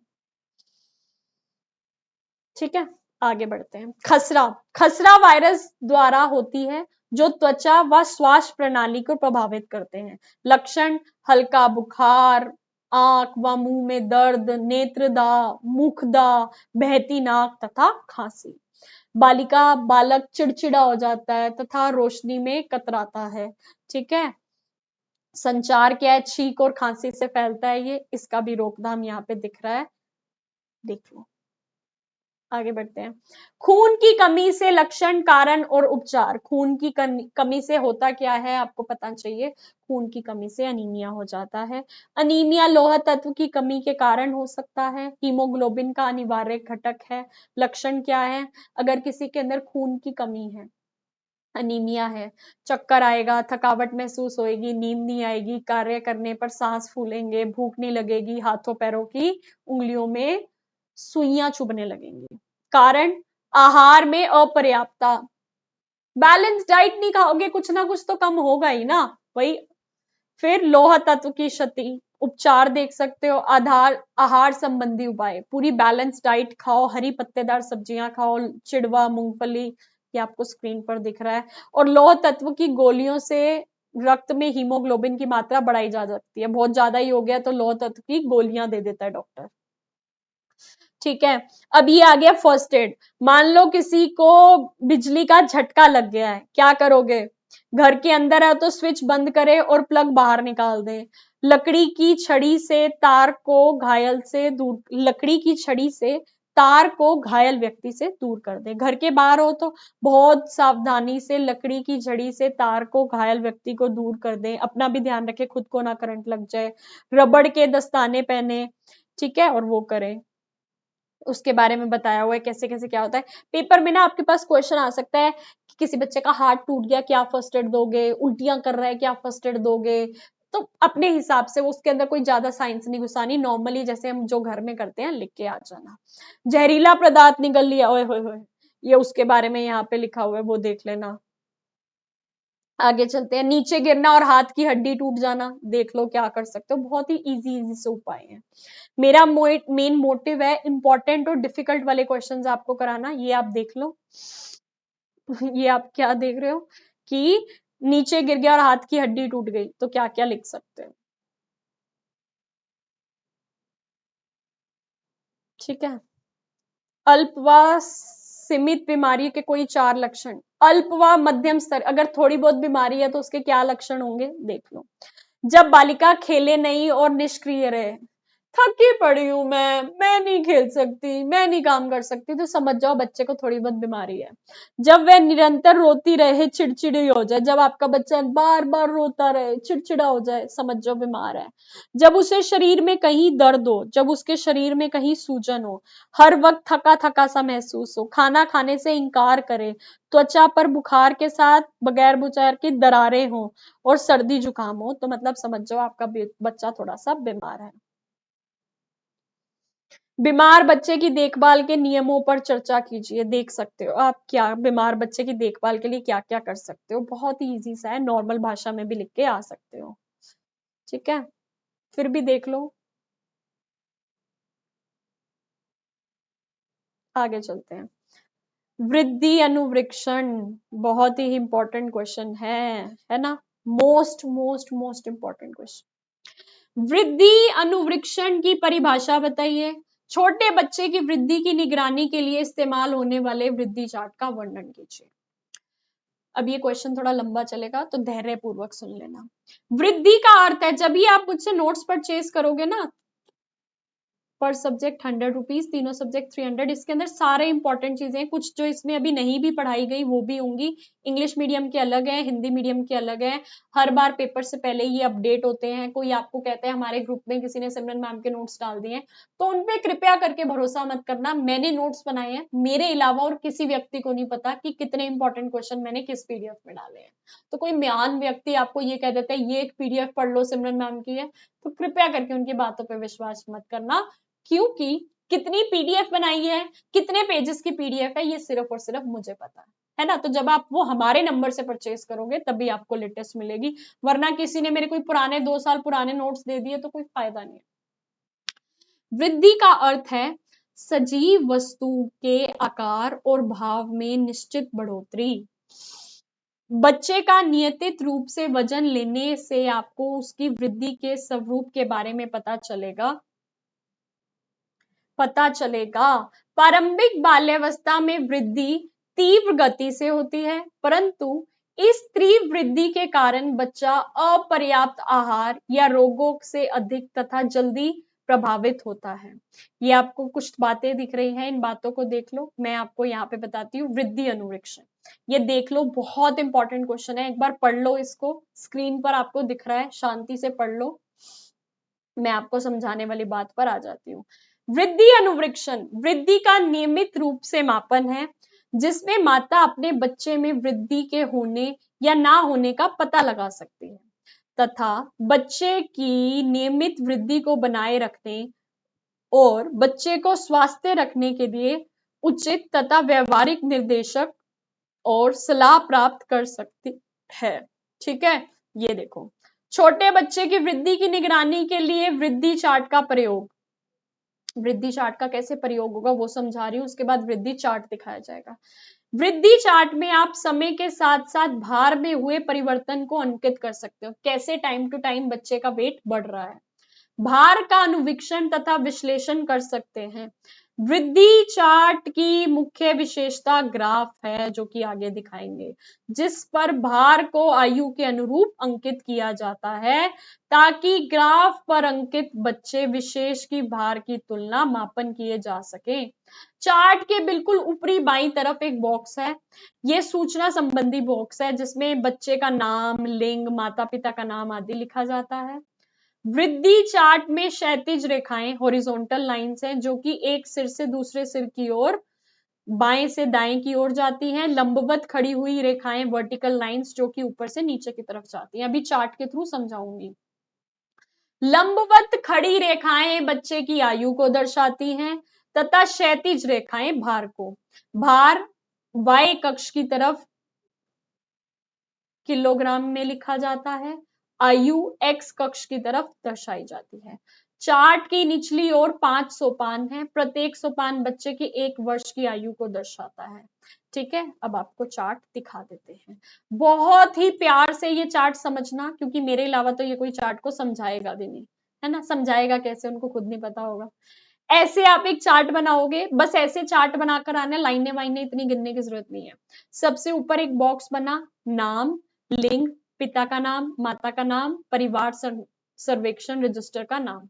ठीक है, आगे बढ़ते हैं। खसरा, खसरा वायरस द्वारा होती है जो त्वचा व श्वास प्रणाली को प्रभावित करते हैं। लक्षण, हल्का बुखार, आंख व मुंह में दर्द, नेत्रदाह, मुखदाह, बहती नाक तथा खांसी। बालक चिड़चिड़ा हो जाता है तथा रोशनी में कतराता है। ठीक है। संचार क्या है, छींक और खांसी से फैलता है ये, इसका भी रोकथाम यहाँ पे दिख रहा है, देख लो। आगे बढ़ते हैं। खून की कमी से लक्षण, कारण और उपचार। खून की कमी से होता क्या है, आपको पता चाहिए। खून की कमी से अनीमिया हो जाता है। अनीमिया लौह तत्व की कमी के कारण हो सकता है। हीमोग्लोबिन का अनिवार्य घटक है। लक्षण क्या है, अगर किसी के अंदर खून की कमी है, अनीमिया है, चक्कर आएगा, थकावट महसूस होएगी, नींद नहीं आएगी, कार्य करने पर सांस फूलेंगे, भूख नहीं लगेगी, हाथों पैरों की उंगलियों में सुइयां चुभने लगेंगी। कारण, आहार में अपर्याप्तता, बैलेंस डाइट नहीं खाओगे, कुछ ना कुछ तो कम होगा ही ना, वही। फिर लौह तत्व की क्षति, उपचार देख सकते हो। आहार संबंधी उपाय, पूरी बैलेंस डाइट खाओ, हरी पत्तेदार सब्जियां खाओ, चिड़वा, मूंगफली, ये आपको स्क्रीन पर दिख रहा है। और लौह तत्व की गोलियों से रक्त में हीमोग्लोबिन की मात्रा बढ़ाई जा सकती है। बहुत ज्यादा ही हो गया तो लौह तत्व की गोलियां दे देता है डॉक्टर। ठीक है। अब ये आ गया फर्स्ट एड। मान लो किसी को बिजली का झटका लग गया है, क्या करोगे, घर के अंदर है तो स्विच बंद करें और प्लग बाहर निकाल दें। लकड़ी की छड़ी से तार को घायल व्यक्ति से दूर कर दे। घर के बाहर हो तो बहुत सावधानी से लकड़ी की छड़ी से तार को घायल व्यक्ति को दूर कर दें। अपना भी ध्यान रखें, खुद को ना करंट लग जाए। रबड़ के दस्ताने पहने, ठीक है, और वो करें। उसके बारे में बताया हुआ है कैसे कैसे क्या होता है। पेपर में ना आपके पास क्वेश्चन आ सकता है कि किसी बच्चे का हाथ टूट गया, क्या फर्स्ट एड दोगे, उल्टियां कर रहा है, क्या फर्स्ट एड दोगे। तो अपने हिसाब से उसके अंदर कोई ज्यादा साइंस नहीं घुसानी, नॉर्मली जैसे हम जो घर में करते हैं लिख के आ जाना। जहरीला पदार्थ निगल लिया, ओए होए होए, ये उसके बारे में यहाँ पे लिखा हुआ है, वो देख लेना। आगे चलते हैं। नीचे गिरना और हाथ की हड्डी टूट जाना, देख लो क्या कर सकते हो, बहुत ही इजी इजी से उपाय है। मेरा मेन मोटिव है इंपॉर्टेंट और डिफिकल्ट वाले क्वेश्चंस आपको कराना, ये आप देख लो। ये आप क्या देख रहे हो कि नीचे गिर गया और हाथ की हड्डी टूट गई, तो क्या क्या लिख सकते हैं। ठीक है। अल्प व सीमित बीमारी के कोई 4 लक्षण। अल्प व मध्यम स्तर, अगर थोड़ी बहुत बीमारी है तो उसके क्या लक्षण होंगे, देख लो। जब बालिका खेले नहीं और निष्क्रिय रहे, थकी पड़ी हूं मैं नहीं खेल सकती, मैं नहीं काम कर सकती, तो समझ जाओ बच्चे को थोड़ी बहुत बीमारी है। जब वह निरंतर रोती रहे, चिड़चिड़ी हो जाए, जब आपका बच्चा बार बार रोता रहे, चिड़चिड़ा हो जाए, समझ जाओ बीमार है। जब उसे शरीर में कहीं दर्द हो, जब उसके शरीर में कहीं सूजन हो, हर वक्त थका थका सा महसूस हो, खाना खाने से इंकार करे, त्वचा पर बुखार के साथ बगैर बुखार की दरारें हो और सर्दी जुकाम हो, तो मतलब समझ जाओ आपका बच्चा थोड़ा सा बीमार है। बीमार बच्चे की देखभाल के नियमों पर चर्चा कीजिए, देख सकते हो आप क्या बीमार बच्चे की देखभाल के लिए क्या क्या कर सकते हो, बहुत ही इजी सा है, नॉर्मल भाषा में भी लिख के आ सकते हो। ठीक है। फिर भी देख लो, आगे चलते हैं। वृद्धि अनुवृक्षण, बहुत ही इंपॉर्टेंट क्वेश्चन है ना? Most most most important question. वृद्धि अनुवृक्षण की परिभाषा बताइए। छोटे बच्चे की वृद्धि की निगरानी के लिए इस्तेमाल होने वाले वृद्धि चार्ट का वर्णन कीजिए। अब ये क्वेश्चन थोड़ा लंबा चलेगा तो धैर्य पूर्वक सुन लेना। वृद्धि का अर्थ है, जब भी आप मुझसे नोट्स परचेज करोगे ना, पर सब्जेक्ट 100 रुपीज, तीनों सब्जेक्ट 300, इसके अंदर सारे इंपॉर्टेंट चीजें, कुछ जो इसमें अभी नहीं भी पढ़ाई गई वो भी होंगी। इंग्लिश मीडियम के अलग है, हिंदी मीडियम के अलग है। हर बार पेपर से पहले ये अपडेट होते हैं। कोई आपको कहता है हमारे ग्रुप में किसी ने सिमरन मैम के नोट्स डाल दिए, तो उनपे कृपया करके भरोसा मत करना। मैंने नोट्स बनाए हैं, मेरे अलावा और किसी व्यक्ति को नहीं पता कि कितने इंपॉर्टेंट क्वेश्चन मैंने किस पीडीएफ में डाले हैं। तो कोई म्यान व्यक्ति आपको ये कह देता है ये एक पीडीएफ पढ़ लो सिमरन मैम की है, तो कृपया करके उनकी बातों पर विश्वास मत करना। क्योंकि कितनी पीडीएफ बनाई है, कितने पेजेस की पीडीएफ है, ये सिर्फ और सिर्फ मुझे पता है ना? तो जब आप वो हमारे नंबर से परचेज करोगे तभी आपको लेटेस्ट मिलेगी, वरना किसी ने मेरे कोई पुराने 2 साल पुराने नोट्स दे दिए तो कोई फायदा नहीं है। वृद्धि का अर्थ है सजीव वस्तु के आकार और भाव में निश्चित बढ़ोतरी। बच्चे का नियतित रूप से वजन लेने से आपको उसकी वृद्धि के स्वरूप के बारे में पता चलेगा। प्रारंभिक बाल्यावस्था में वृद्धि तीव्र गति से होती है, परंतु इस तीव्र वृद्धि के कारण बच्चा अपर्याप्त आहार या रोगों से अधिक तथा जल्दी प्रभावित होता है। ये आपको कुछ बातें दिख रही हैं, इन बातों को देख लो। मैं आपको यहाँ पे बताती हूँ वृद्धि अनुवृक्षण, ये देख लो, बहुत इंपॉर्टेंट क्वेश्चन है। एक बार पढ़ लो इसको, स्क्रीन पर आपको दिख रहा है, शांति से पढ़ लो। मैं आपको समझाने वाली बात पर आ जाती हूँ। वृद्धि अनुवृक्षण वृद्धि का नियमित रूप से मापन है, जिसमें माता अपने बच्चे में वृद्धि के होने या ना होने का पता लगा सकती है तथा बच्चे की नियमित वृद्धि को बनाए रखने और बच्चे को स्वास्थ्य रखने के लिए उचित तथा व्यवहारिक निर्देशक और सलाह प्राप्त कर सकती है। ठीक है, ये देखो, छोटे बच्चे की वृद्धि की निगरानी के लिए वृद्धि चार्ट का प्रयोग। वृद्धि चार्ट का कैसे प्रयोग होगा वो समझा रही हूं, उसके बाद वृद्धि चार्ट दिखाया जाएगा। वृद्धि चार्ट में आप समय के साथ साथ भार में हुए परिवर्तन को अंकित कर सकते हो, कैसे टाइम टू टाइम बच्चे का वेट बढ़ रहा है। भार का अनुवीक्षण तथा विश्लेषण कर सकते हैं। वृद्धि चार्ट की मुख्य विशेषता ग्राफ है, जो कि आगे दिखाएंगे, जिस पर भार को आयु के अनुरूप अंकित किया जाता है, ताकि ग्राफ पर अंकित बच्चे विशेष की भार की तुलना मापन किए जा सके। चार्ट के बिल्कुल ऊपरी बाईं तरफ एक बॉक्स है, यह सूचना संबंधी बॉक्स है, जिसमें बच्चे का नाम, लिंग, माता पिता का नाम आदि लिखा जाता है। वृद्धि चार्ट में क्षैतिज रेखाएं, हॉरिजॉन्टल लाइंस हैं, जो कि एक सिर से दूसरे सिर की ओर, बाएं से दाएं की ओर जाती हैं। लंबवत खड़ी हुई रेखाएं, वर्टिकल लाइंस, जो कि ऊपर से नीचे की तरफ जाती हैं। अभी चार्ट के थ्रू समझाऊंगी। लंबवत खड़ी रेखाएं बच्चे की आयु को दर्शाती हैं तथा क्षैतिज रेखाएं भार को। भार y कक्ष की तरफ किलोग्राम में लिखा जाता है, आयु x कक्ष की तरफ दर्शाई जाती है। चार्ट की निचली ओर 5 सोपान है, प्रत्येक सोपान बच्चे की 1 वर्ष की आयु को दर्शाता है। ठीक है, अब आपको चार्ट दिखा देते हैं। बहुत ही प्यार से ये चार्ट समझना, क्योंकि मेरे अलावा तो ये कोई चार्ट को समझाएगा भी नहीं, है ना? समझाएगा कैसे, उनको खुद नहीं पता होगा। ऐसे आप एक चार्ट बनाओगे, बस ऐसे चार्ट बनाकर आना, लाइनें वाइनें इतनी गिनने की जरूरत नहीं है। सबसे ऊपर एक बॉक्स बना, नाम, लिंग, पिता का नाम, माता का नाम, परिवार सर्वेक्षण रजिस्टर का नाम।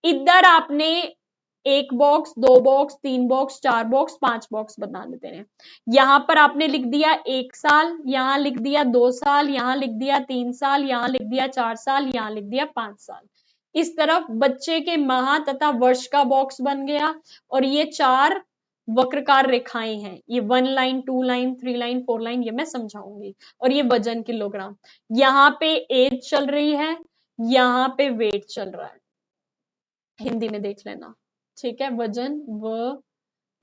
इधर आपने 1 box, 2 box, 3 box, 4 box, 5 box बना देते हैं। यहां पर आपने लिख दिया 1 साल, यहां लिख दिया 2 साल, यहां लिख दिया 3 साल, यहां लिख दिया 4 साल, यहां लिख दिया 5 साल। इस तरफ बच्चे के माह तथा वर्ष का बॉक्स बन गया, और ये 4 वक्रकार रेखाएं हैं, ये 1 लाइन, 2 लाइन, 3 लाइन, 4 लाइन, ये मैं समझाऊंगी। और ये वजन किलोग्राम, यहाँ पे एज चल रही है, यहाँ पे वेट चल रहा है, हिंदी में देख लेना। ठीक है, वजन व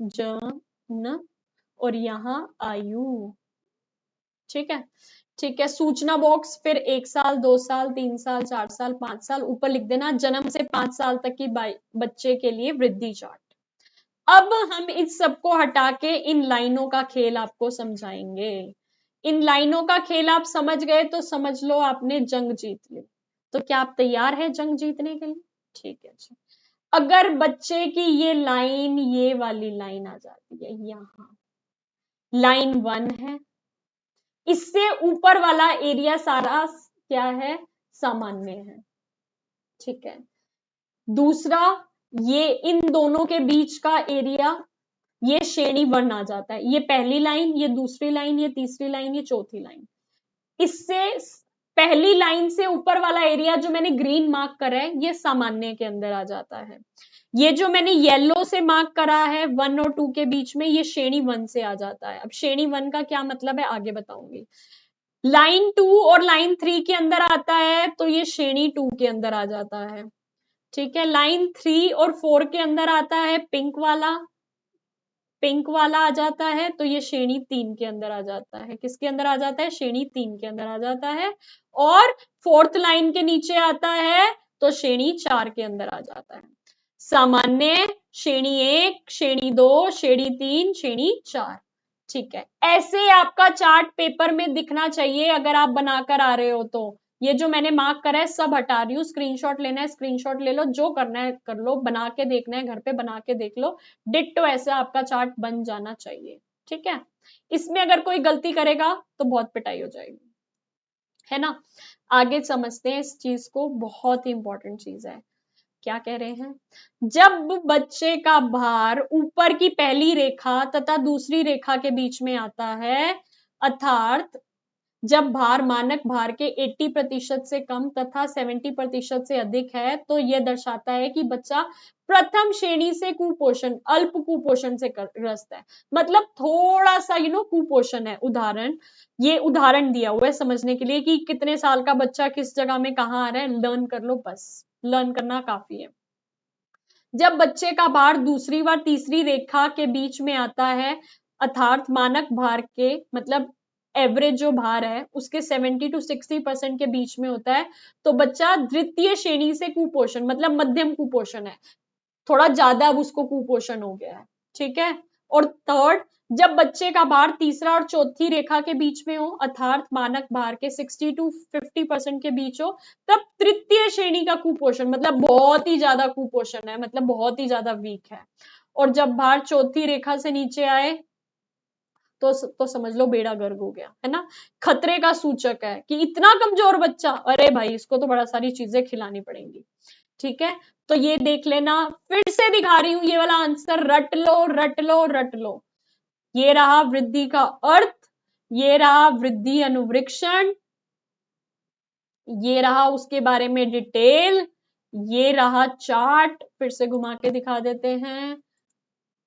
जन, और यहाँ आयु। ठीक है, ठीक है। सूचना बॉक्स, फिर 1 साल, 2 साल, 3 साल, 4 साल, 5 साल, ऊपर लिख देना जन्म से 5 साल तक की बच्चे के लिए वृद्धि चार्ट। अब हम इस सबको हटा के इन लाइनों का खेल आपको समझाएंगे। इन लाइनों का खेल आप समझ गए तो समझ लो आपने जंग जीत ली। तो क्या आप तैयार हैं जंग जीतने के लिए? ठीक है जी। अगर बच्चे की ये वाली लाइन आ जाती है, यहां लाइन 1 है, इससे ऊपर वाला एरिया सारा क्या है? सामान्य है। ठीक है। दूसरा, ये इन दोनों के बीच का एरिया, ये श्रेणी 1 आ जाता है। ये पहली लाइन, ये दूसरी लाइन, ये तीसरी लाइन, ये चौथी लाइन। इससे पहली लाइन से ऊपर वाला एरिया जो मैंने ग्रीन मार्क करा है, ये सामान्य के अंदर आ जाता है। ये जो मैंने येलो से मार्क करा है 1 और 2 के बीच में, ये श्रेणी 1 से आ जाता है। अब श्रेणी 1 का क्या मतलब है आगे बताऊंगी। लाइन 2 और लाइन 3 के अंदर आता है तो ये श्रेणी 2 के अंदर आ जाता है। ठीक है। लाइन 3 और 4 के अंदर आता है पिंक वाला आ जाता है तो ये श्रेणी 3 के अंदर आ जाता है। किसके अंदर आ जाता है? श्रेणी 3 के अंदर आ जाता है। और 4th लाइन के नीचे आता है तो श्रेणी 4 के अंदर आ जाता है। सामान्य, श्रेणी 1, श्रेणी 2, श्रेणी 3, श्रेणी 4। ठीक है। ऐसे आपका चार्ट पेपर में दिखना चाहिए अगर आप बनाकर आ रहे हो तो। ये जो मैंने मार्क करा है सब हटा रही हूँ, स्क्रीनशॉट लेना है स्क्रीनशॉट ले लो, जो करना है कर लो, बना के देखना है घर पे बना के देख लो, डिट्टो ऐसा आपका चार्ट बन जाना चाहिए। ठीक है। इसमें अगर कोई गलती करेगा तो बहुत पिटाई हो जाएगी, है ना। आगे समझते हैं इस चीज को, बहुत ही इंपॉर्टेंट चीज है। क्या कह रहे हैं? जब बच्चे का भार ऊपर की पहली रेखा तथा दूसरी रेखा के बीच में आता है, अर्थात जब भार मानक भार के 80% से कम तथा 70% से अधिक है, तो यह दर्शाता है कि बच्चा प्रथम श्रेणी से कुपोषण, अल्प कुपोषण से ग्रस्त है। मतलब थोड़ा सा कुपोषण है। उदाहरण, ये उदाहरण दिया हुआ है समझने के लिए कि कितने साल का बच्चा किस जगह में कहां आ रहा है, लर्न कर लो, बस लर्न करना काफी है। जब बच्चे का भार दूसरी व तीसरी रेखा के बीच में आता है, अर्थात मानक भार के मतलब एवरेज जो भार है उसके 70 to 60% के बीच में होता है, तो बच्चा द्वितीय श्रेणी से कुपोषण मतलब मध्यम कुपोषण है, थोड़ा ज्यादा अब उसको कुपोषण हो गया है। ठीक है। और थर्ड, जब बच्चे का भार तीसरा और चौथी रेखा के बीच में हो, अर्थात मानक भार के 60 to 50% के बीच हो, तब तृतीय श्रेणी का कुपोषण मतलब बहुत ही ज्यादा कुपोषण है, मतलब बहुत ही ज्यादा वीक है। और जब भार चौथी रेखा से नीचे आए तो समझ लो बेड़ा गर्क हो गया, है ना। खतरे का सूचक है कि इतना कमजोर बच्चा, अरे भाई इसको तो बड़ा सारी चीजें खिलानी पड़ेंगी। ठीक है। तो ये देख लेना, फिर से दिखा रही हूं ये वाला आंसर, रट लो रट लो रट लो। ये रहा वृद्धि का अर्थ, ये रहा वृद्धि अनुवृक्षण, ये रहा उसके बारे में डिटेल, ये रहा चार्ट, फिर से घुमा के दिखा देते हैं,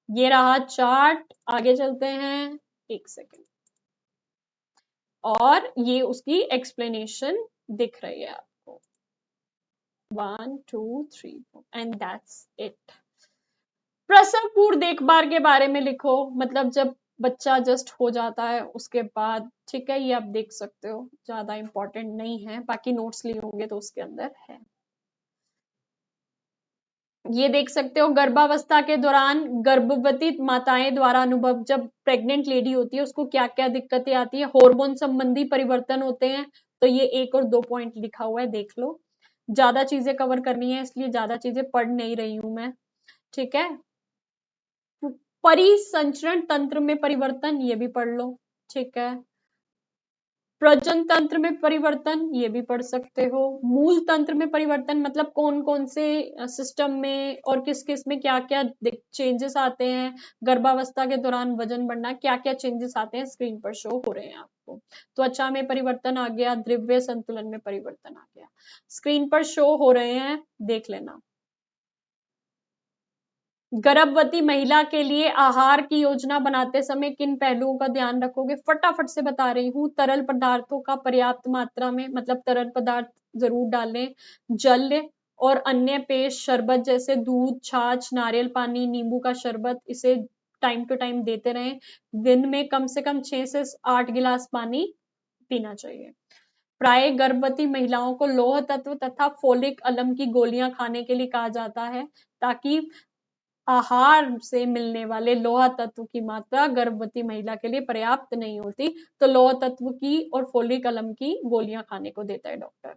ये रहा चार्ट। आगे चलते हैं, एक सेकेंड, और ये उसकी एक्सप्लेनेशन दिख रही है आपको, 1 2 3 एंड दैट्स इट। प्रसव पूर्व देखभाल के बारे में लिखो, मतलब जब बच्चा जस्ट हो जाता है उसके बाद। ठीक है, ये आप देख सकते हो, ज्यादा इंपॉर्टेंट नहीं है, बाकी नोट्स लिए होंगे तो उसके अंदर है। ये देख सकते हो, गर्भावस्था के दौरान गर्भवती माताएं द्वारा अनुभव, जब प्रेग्नेंट लेडी होती है उसको क्या क्या दिक्कतें आती है, हार्मोन संबंधी परिवर्तन होते हैं। तो ये 1 और 2 पॉइंट लिखा हुआ है, देख लो। ज्यादा चीजें कवर करनी है इसलिए ज्यादा चीजें पढ़ नहीं रही हूं मैं। ठीक है। परिसंचरण तंत्र में परिवर्तन, ये भी पढ़ लो। ठीक है। प्रजनन तंत्र में परिवर्तन, ये भी पढ़ सकते हो। मूल तंत्र में परिवर्तन मतलब कौन कौन से सिस्टम में और किस किस में क्या क्या चेंजेस आते हैं। गर्भावस्था के दौरान वजन बढ़ना, क्या क्या चेंजेस आते हैं स्क्रीन पर शो हो रहे हैं आपको। त्वचा में परिवर्तन आ गया, द्रव्य संतुलन में परिवर्तन आ गया, स्क्रीन पर शो हो रहे हैं, देख लेना। गर्भवती महिला के लिए आहार की योजना बनाते समय किन पहलुओं का ध्यान रखोगे? फटाफट से बता रही हूँ। तरल पदार्थों का पर्याप्त मात्रा में, मतलब तरल पदार्थ जरूर डालें। जल और अन्य पेय, शरबत जैसे दूध, छाछ, नारियल पानी, नींबू का शरबत, इसे टाइम टू टाइम देते रहें। दिन में कम से कम 6 से 8 गिलास पानी पीना चाहिए। प्राय गर्भवती महिलाओं को लौह तत्व तथा फोलिक अम्ल की गोलियां खाने के लिए कहा जाता है, ताकि आहार से मिलने वाले लौह तत्व की मात्रा गर्भवती महिला के लिए पर्याप्त नहीं होती, तो लौह तत्व की और फोलिक अम्ल की गोलियां खाने को देता है डॉक्टर।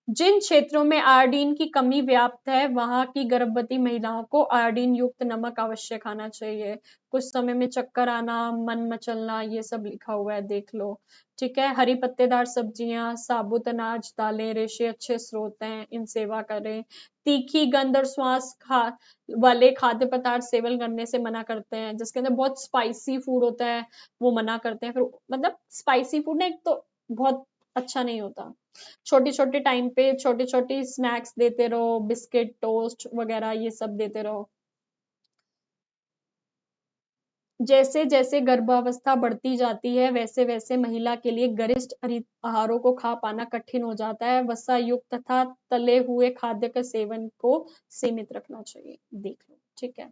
जिन क्षेत्रों में आयोडीन की कमी व्याप्त है, वहां की गर्भवती महिलाओं को आयोडीन युक्त नमक अवश्य खाना चाहिए। कुछ समय में चक्कर आना, मन मचलना, ये सब लिखा हुआ है, देख लो। ठीक है। हरी पत्तेदार सब्जियां, साबुत अनाज, दालें, रेशे अच्छे स्रोत हैं, इन सेवा करें। तीखी गंध और श्वास वाले खाद्य पदार्थ सेवन करने से मना करते हैं, जिसके अंदर बहुत स्पाइसी फूड होता है वो मना करते हैं। फिर मतलब स्पाइसी फूड ना एक तो बहुत अच्छा नहीं होता। छोटी छोटी टाइम पे छोटी छोटी स्नैक्स देते रहो, बिस्किट, टोस्ट वगैरह ये सब देते रहो। जैसे जैसे गर्भावस्था बढ़ती जाती है, वैसे वैसे महिला के लिए गरिष्ठ आहारों को खा पाना कठिन हो जाता है। वसा युक्त तथा तले हुए खाद्य के सेवन को सीमित रखना चाहिए। देख लो। ठीक है।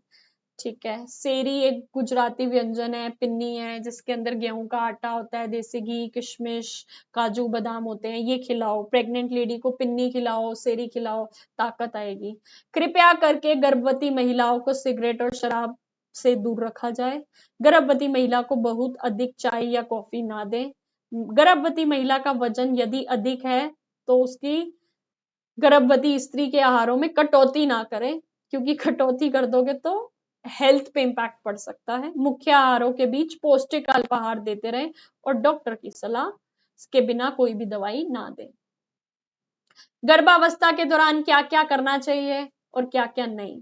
ठीक है। सेरी एक गुजराती व्यंजन है, पिन्नी है, जिसके अंदर गेहूं का आटा होता है, देसी घी, किशमिश, काजू बादाम होते हैं, ये खिलाओ। प्रेग्नेंट लेडी को पिन्नी खिलाओ, सेरी खिलाओ, ताकत आएगी। कृपया करके गर्भवती महिलाओं को सिगरेट और शराब से दूर रखा जाए। गर्भवती महिला को बहुत अधिक चाय या कॉफी ना दें। गर्भवती महिला का वजन यदि अधिक है तो उसकी गर्भवती स्त्री के आहारों में कटौती ना करें, क्योंकि कटौती कर दोगे तो हेल्थ पे इम्पैक्ट पड़ सकता है। मुख्य आहारों के बीच पौष्टिक अल्पाहार देते रहें और डॉक्टर की सलाह के बिना कोई भी दवाई ना दें। गर्भावस्था के दौरान क्या क्या करना चाहिए और क्या क्या नहीं।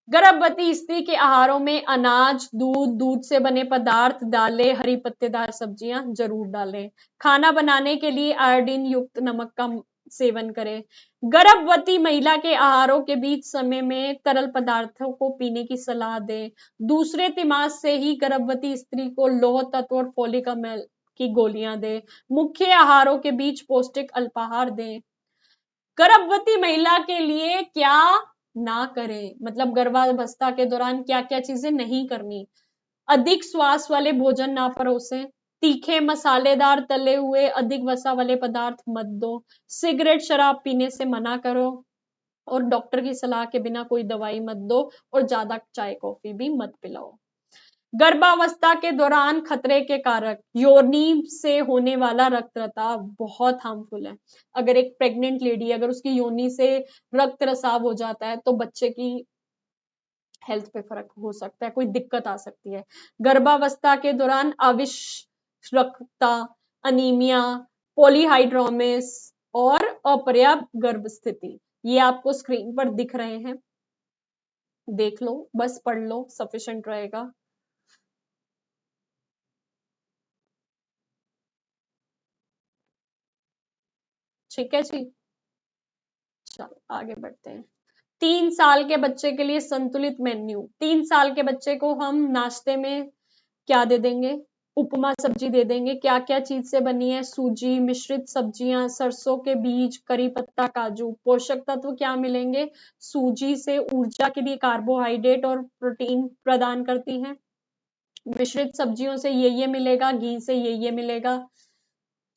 गर्भवती स्त्री के आहारों में अनाज, दूध, दूध से बने पदार्थ, दालें, हरी पत्तेदार सब्जियां जरूर डालें। खाना बनाने के लिए आयोडीन युक्त नमक का सेवन करें। गर्भवती महिला के आहारों के बीच समय में तरल पदार्थों को पीने की सलाह दें। दूसरे तिमाही से ही गर्भवती स्त्री को लौह तत्व और फोलिक अम्ल की गोलियां दें। मुख्य आहारों के बीच पौष्टिक अल्पाहार दें। गर्भवती महिला के लिए क्या ना करें, मतलब गर्भावस्था के दौरान क्या क्या चीजें नहीं करनी। अधिक श्वास वाले भोजन ना परोसें। तीखे, मसालेदार, तले हुए, अधिक वसा वाले पदार्थ मत दो। सिगरेट, शराब पीने से मना करो और डॉक्टर की सलाह के बिना कोई दवाई मत दो और ज्यादा चाय कॉफी भी मत पिलाओ। गर्भावस्था के दौरान खतरे के कारक। योनि से होने वाला रक्तस्राव बहुत हार्मफुल है। अगर एक प्रेग्नेंट लेडी अगर उसकी योनि से रक्त रसाव हो जाता है तो बच्चे की हेल्थ पे फर्क हो सकता है, कोई दिक्कत आ सकती है। गर्भावस्था के दौरान अविश्वक्ता, अनीमिया, पॉलीहाइड्रोमिस और अपर्याप्त गर्भ स्थिति, ये आपको स्क्रीन पर दिख रहे हैं, देख लो, बस पढ़ लो, सफिशिएंट रहेगा। ठीक है जी। चलो आगे बढ़ते हैं। 3 साल के बच्चे के लिए संतुलित मेन्यू। 3 साल के बच्चे को हम नाश्ते में क्या दे देंगे? उपमा सब्जी दे देंगे। क्या क्या चीज से बनी है? सूजी, मिश्रित सब्जियां, सरसों के बीज, करी पत्ता, काजू। पोषक तत्व क्या मिलेंगे? सूजी से ऊर्जा के लिए कार्बोहाइड्रेट और प्रोटीन प्रदान करती है। मिश्रित सब्जियों से ये मिलेगा, घी से ये मिलेगा।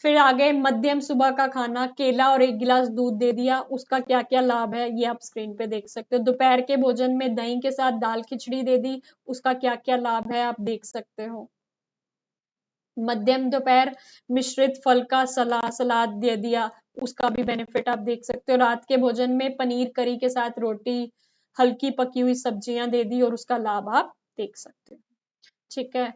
फिर आगे मध्यम सुबह का खाना, केला और 1 गिलास दूध दे दिया, उसका क्या क्या लाभ है ये आप स्क्रीन पे देख सकते हो। दोपहर के भोजन में दही के साथ दाल खिचड़ी दे दी, उसका क्या क्या लाभ है आप देख सकते हो। मध्यम दोपहर मिश्रित फल का सलाद दे दिया, उसका भी बेनिफिट आप देख सकते हो। रात के भोजन में पनीर करी के साथ रोटी, हल्की पकी हुई सब्जियां दे दी और उसका लाभ आप देख सकते हो। ठीक है।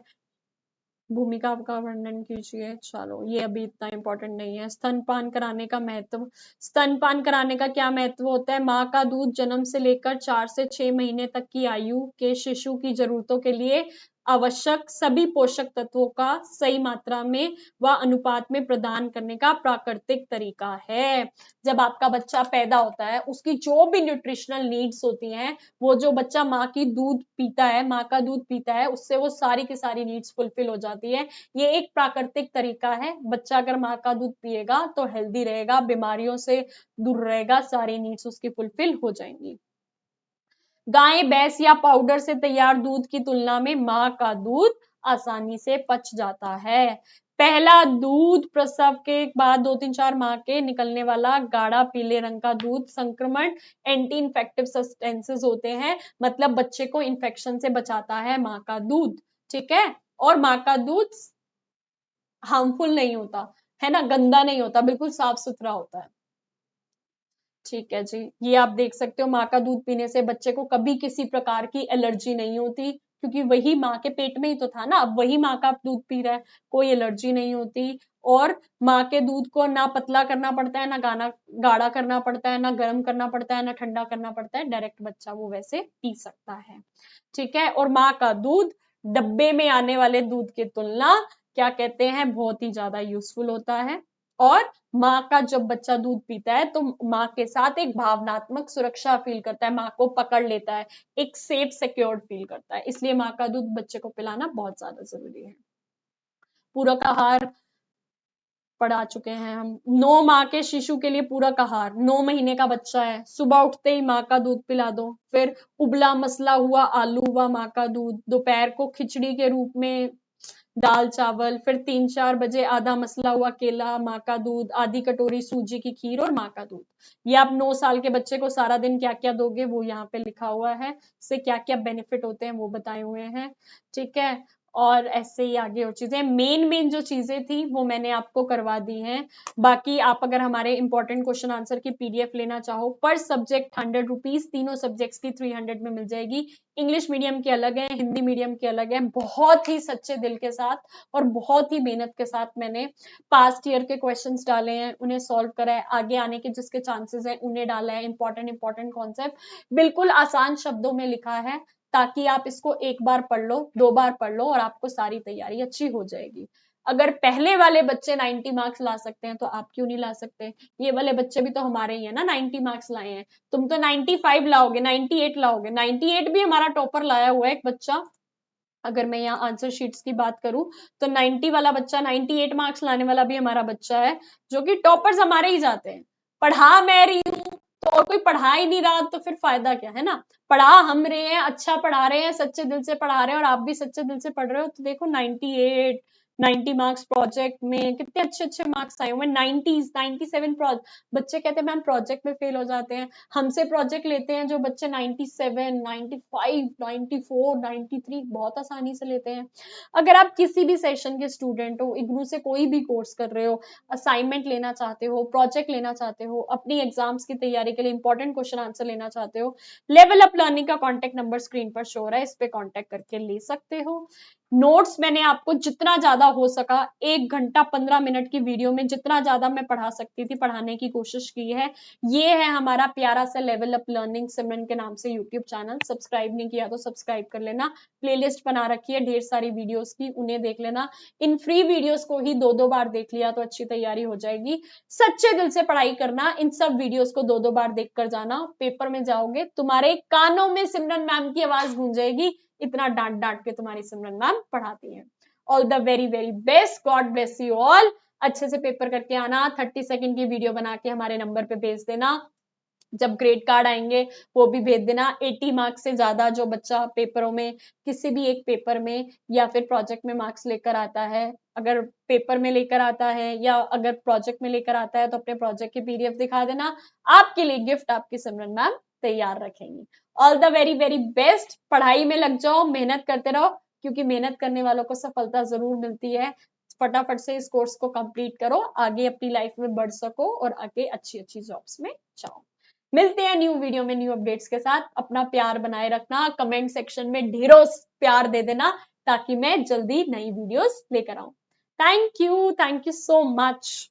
भूमिका का वर्णन कीजिए। चलो ये अभी इतना इंपॉर्टेंट नहीं है। स्तनपान कराने का महत्व। स्तनपान कराने का क्या महत्व होता है? माँ का दूध जन्म से लेकर 4 से 6 महीने तक की आयु के शिशु की जरूरतों के लिए आवश्यक सभी पोषक तत्वों का सही मात्रा में व अनुपात में प्रदान करने का प्राकृतिक तरीका है। जब आपका बच्चा पैदा होता है, उसकी जो भी न्यूट्रिशनल नीड्स होती हैं, वो जो बच्चा माँ की दूध पीता है, माँ का दूध पीता है, उससे वो सारी की सारी नीड्स फुलफिल हो जाती है। ये एक प्राकृतिक तरीका है। बच्चा अगर माँ का दूध पिएगा तो हेल्दी रहेगा, बीमारियों से दूर रहेगा, सारी नीड्स उसकी फुलफिल हो जाएंगी। गाय, भैंस या पाउडर से तैयार दूध की तुलना में माँ का दूध आसानी से पच जाता है। पहला दूध प्रसव के बाद 2-3-4 माह के निकलने वाला गाढ़ा पीले रंग का दूध संक्रमण एंटी इन्फेक्टिव सब्सटेंसेस होते हैं, मतलब बच्चे को इन्फेक्शन से बचाता है माँ का दूध, ठीक है। और माँ का दूध हार्मफुल नहीं होता है ना, गंदा नहीं होता, बिल्कुल साफ सुथरा होता है, ठीक है जी। ये आप देख सकते हो, माँ का दूध पीने से बच्चे को कभी किसी प्रकार की एलर्जी नहीं होती, क्योंकि वही माँ के पेट में ही तो था ना, अब वही माँ का दूध पी रहा है, कोई एलर्जी नहीं होती। और माँ के दूध को ना पतला करना पड़ता है, ना गाढ़ा करना पड़ता है, ना गर्म करना पड़ता है, ना ठंडा करना पड़ता है, डायरेक्ट बच्चा वो वैसे पी सकता है, ठीक है। और माँ का दूध डब्बे में आने वाले दूध की तुलना क्या कहते हैं, बहुत ही ज्यादा यूजफुल होता है। और माँ का जब बच्चा दूध पीता है तो माँ के साथ एक भावनात्मक सुरक्षा फील करता है, माँ को पकड़ लेता है, एक सेफ सिक्योर्ड फील करता है, इसलिए माँ का दूध बच्चे को पिलाना बहुत ज्यादा जरूरी है। पूरक आहार पढ़ा चुके हैं हम। 9 माह के शिशु के लिए पूरक आहार, 9 महीने का बच्चा है, सुबह उठते ही माँ का दूध पिला दो, फिर उबला मसला हुआ आलू व माँ का दूध, दोपहर को खिचड़ी के रूप में दाल चावल, फिर 3-4 बजे आधा मसला हुआ केला, माँ का दूध, आधी कटोरी सूजी की खीर और माँ का दूध। ये आप 9 साल के बच्चे को सारा दिन क्या क्या दोगे वो यहाँ पे लिखा हुआ है, इससे क्या क्या बेनिफिट होते हैं वो बताए हुए हैं, ठीक है। और ऐसे ही आगे और चीजें, मेन जो चीजें थी वो मैंने आपको करवा दी हैं। बाकी आप अगर हमारे इंपॉर्टेंट क्वेश्चन आंसर की पीडीएफ लेना चाहो, पर सब्जेक्ट 100 रुपीज, तीनों सब्जेक्ट्स की 300 में मिल जाएगी। इंग्लिश मीडियम की अलग है, हिंदी मीडियम की अलग है। बहुत ही सच्चे दिल के साथ और बहुत ही मेहनत के साथ मैंने पास्ट ईयर के क्वेश्चंस डाले हैं, उन्हें सॉल्व करा है, आगे आने के जिसके चांसेस हैं उन्हें डाला है, इंपॉर्टेंट कॉन्सेप्ट बिल्कुल आसान शब्दों में लिखा है, ताकि आप इसको एक बार पढ़ लो, 2 बार पढ़ लो और आपको सारी तैयारी अच्छी हो जाएगी। अगर पहले वाले बच्चे 90 मार्क्स ला सकते हैं तो आप क्यों नहीं ला सकते। ये वाले बच्चे भी तो हमारे ही है ना, 90 मार्क्स लाए हैं। तुम तो 95 लाओगे, 98 लाओगे, 98 भी हमारा टॉपर लाया हुआ है एक बच्चा। अगर मैं यहाँ आंसर शीट्स की बात करूं तो 90 वाला बच्चा, 98 मार्क्स लाने वाला भी हमारा बच्चा है, जो कि टॉपर्स हमारे ही जाते हैं। पढ़ा मैं रही हूँ तो और कोई पढ़ा ही नहीं रहा तो फिर फायदा क्या है ना। पढ़ा हम रहे हैं, अच्छा पढ़ा रहे हैं, सच्चे दिल से पढ़ा रहे हैं, और आप भी सच्चे दिल से पढ़ रहे हो, तो देखो 98 90 मार्क्स प्रोजेक्ट में कितने अच्छे अच्छे मार्क्स आए हुए, 90s 97। बच्चे कहते हैं मैम प्रोजेक्ट में फेल हो जाते हैं, हमसे प्रोजेक्ट लेते हैं जो बच्चे 97 95 94 93 बहुत आसानी से लेते हैं। अगर आप किसी भी सेशन के स्टूडेंट हो, इग्नू से कोई भी कोर्स कर रहे हो, असाइनमेंट लेना चाहते हो, प्रोजेक्ट लेना चाहते हो, अपनी एग्जाम्स की तैयारी के लिए इंपॉर्टेंट क्वेश्चन आंसर लेना चाहते हो, लेवल अप लर्निंग का कॉन्टेक्ट नंबर स्क्रीन पर शो हो रहा है, इस पे कॉन्टेक्ट करके ले सकते हो। नोट्स मैंने आपको जितना ज्यादा हो सका 1 घंटा 15 मिनट की वीडियो में जितना ज्यादा मैं पढ़ा सकती थी पढ़ाने की कोशिश की है। ये है हमारा प्यारा सा लेवल अप लर्निंग सिमरन के नाम से यूट्यूब चैनल, सब्सक्राइब नहीं किया तो सब्सक्राइब कर लेना। प्लेलिस्ट बना रखी है ढेर सारी वीडियोस की, उन्हें देख लेना। इन फ्री वीडियोस को ही 2-2 बार देख लिया तो अच्छी तैयारी हो जाएगी। सच्चे दिल से पढ़ाई करना, इन सब वीडियोस को 2-2 बार देख कर जाना, पेपर में जाओगे तुम्हारे कानों में सिमरन मैम की आवाज गूंजेगी, इतना डांट डांट के तुम्हारी सिमरन मैम पढ़ाती हैं। All the very very best, God bless you all. अच्छे से पेपर करके आना, 30 सेकंड की वीडियो बना के हमारे नंबर पे भेज देना, जब ग्रेड कार्ड आएंगे वो भी भेज देना। 80 मार्क्स से ज्यादा जो बच्चा पेपरों में किसी भी एक पेपर में या फिर प्रोजेक्ट में मार्क्स लेकर आता है, अगर पेपर में लेकर आता है या अगर प्रोजेक्ट में लेकर आता है तो अपने प्रोजेक्ट की पीडीएफ दिखा देना, आपके लिए गिफ्ट आपकी सिमरन मैम तैयार रखेंगी। All the very very best, पढ़ाई में लग जाओ, मेहनत करते रहो, क्योंकि मेहनत करने वालों को सफलता जरूर मिलती है। फटाफट से इस कोर्स को कंप्लीट करो, आगे अपनी लाइफ में बढ़ सको और आगे अच्छी अच्छी जॉब्स में जाओ। मिलते हैं न्यू वीडियो में न्यू अपडेट्स के साथ। अपना प्यार बनाए रखना, कमेंट सेक्शन में ढेरों प्यार दे देना, ताकि मैं जल्दी नई वीडियोस लेकर आऊं। Thank you so much.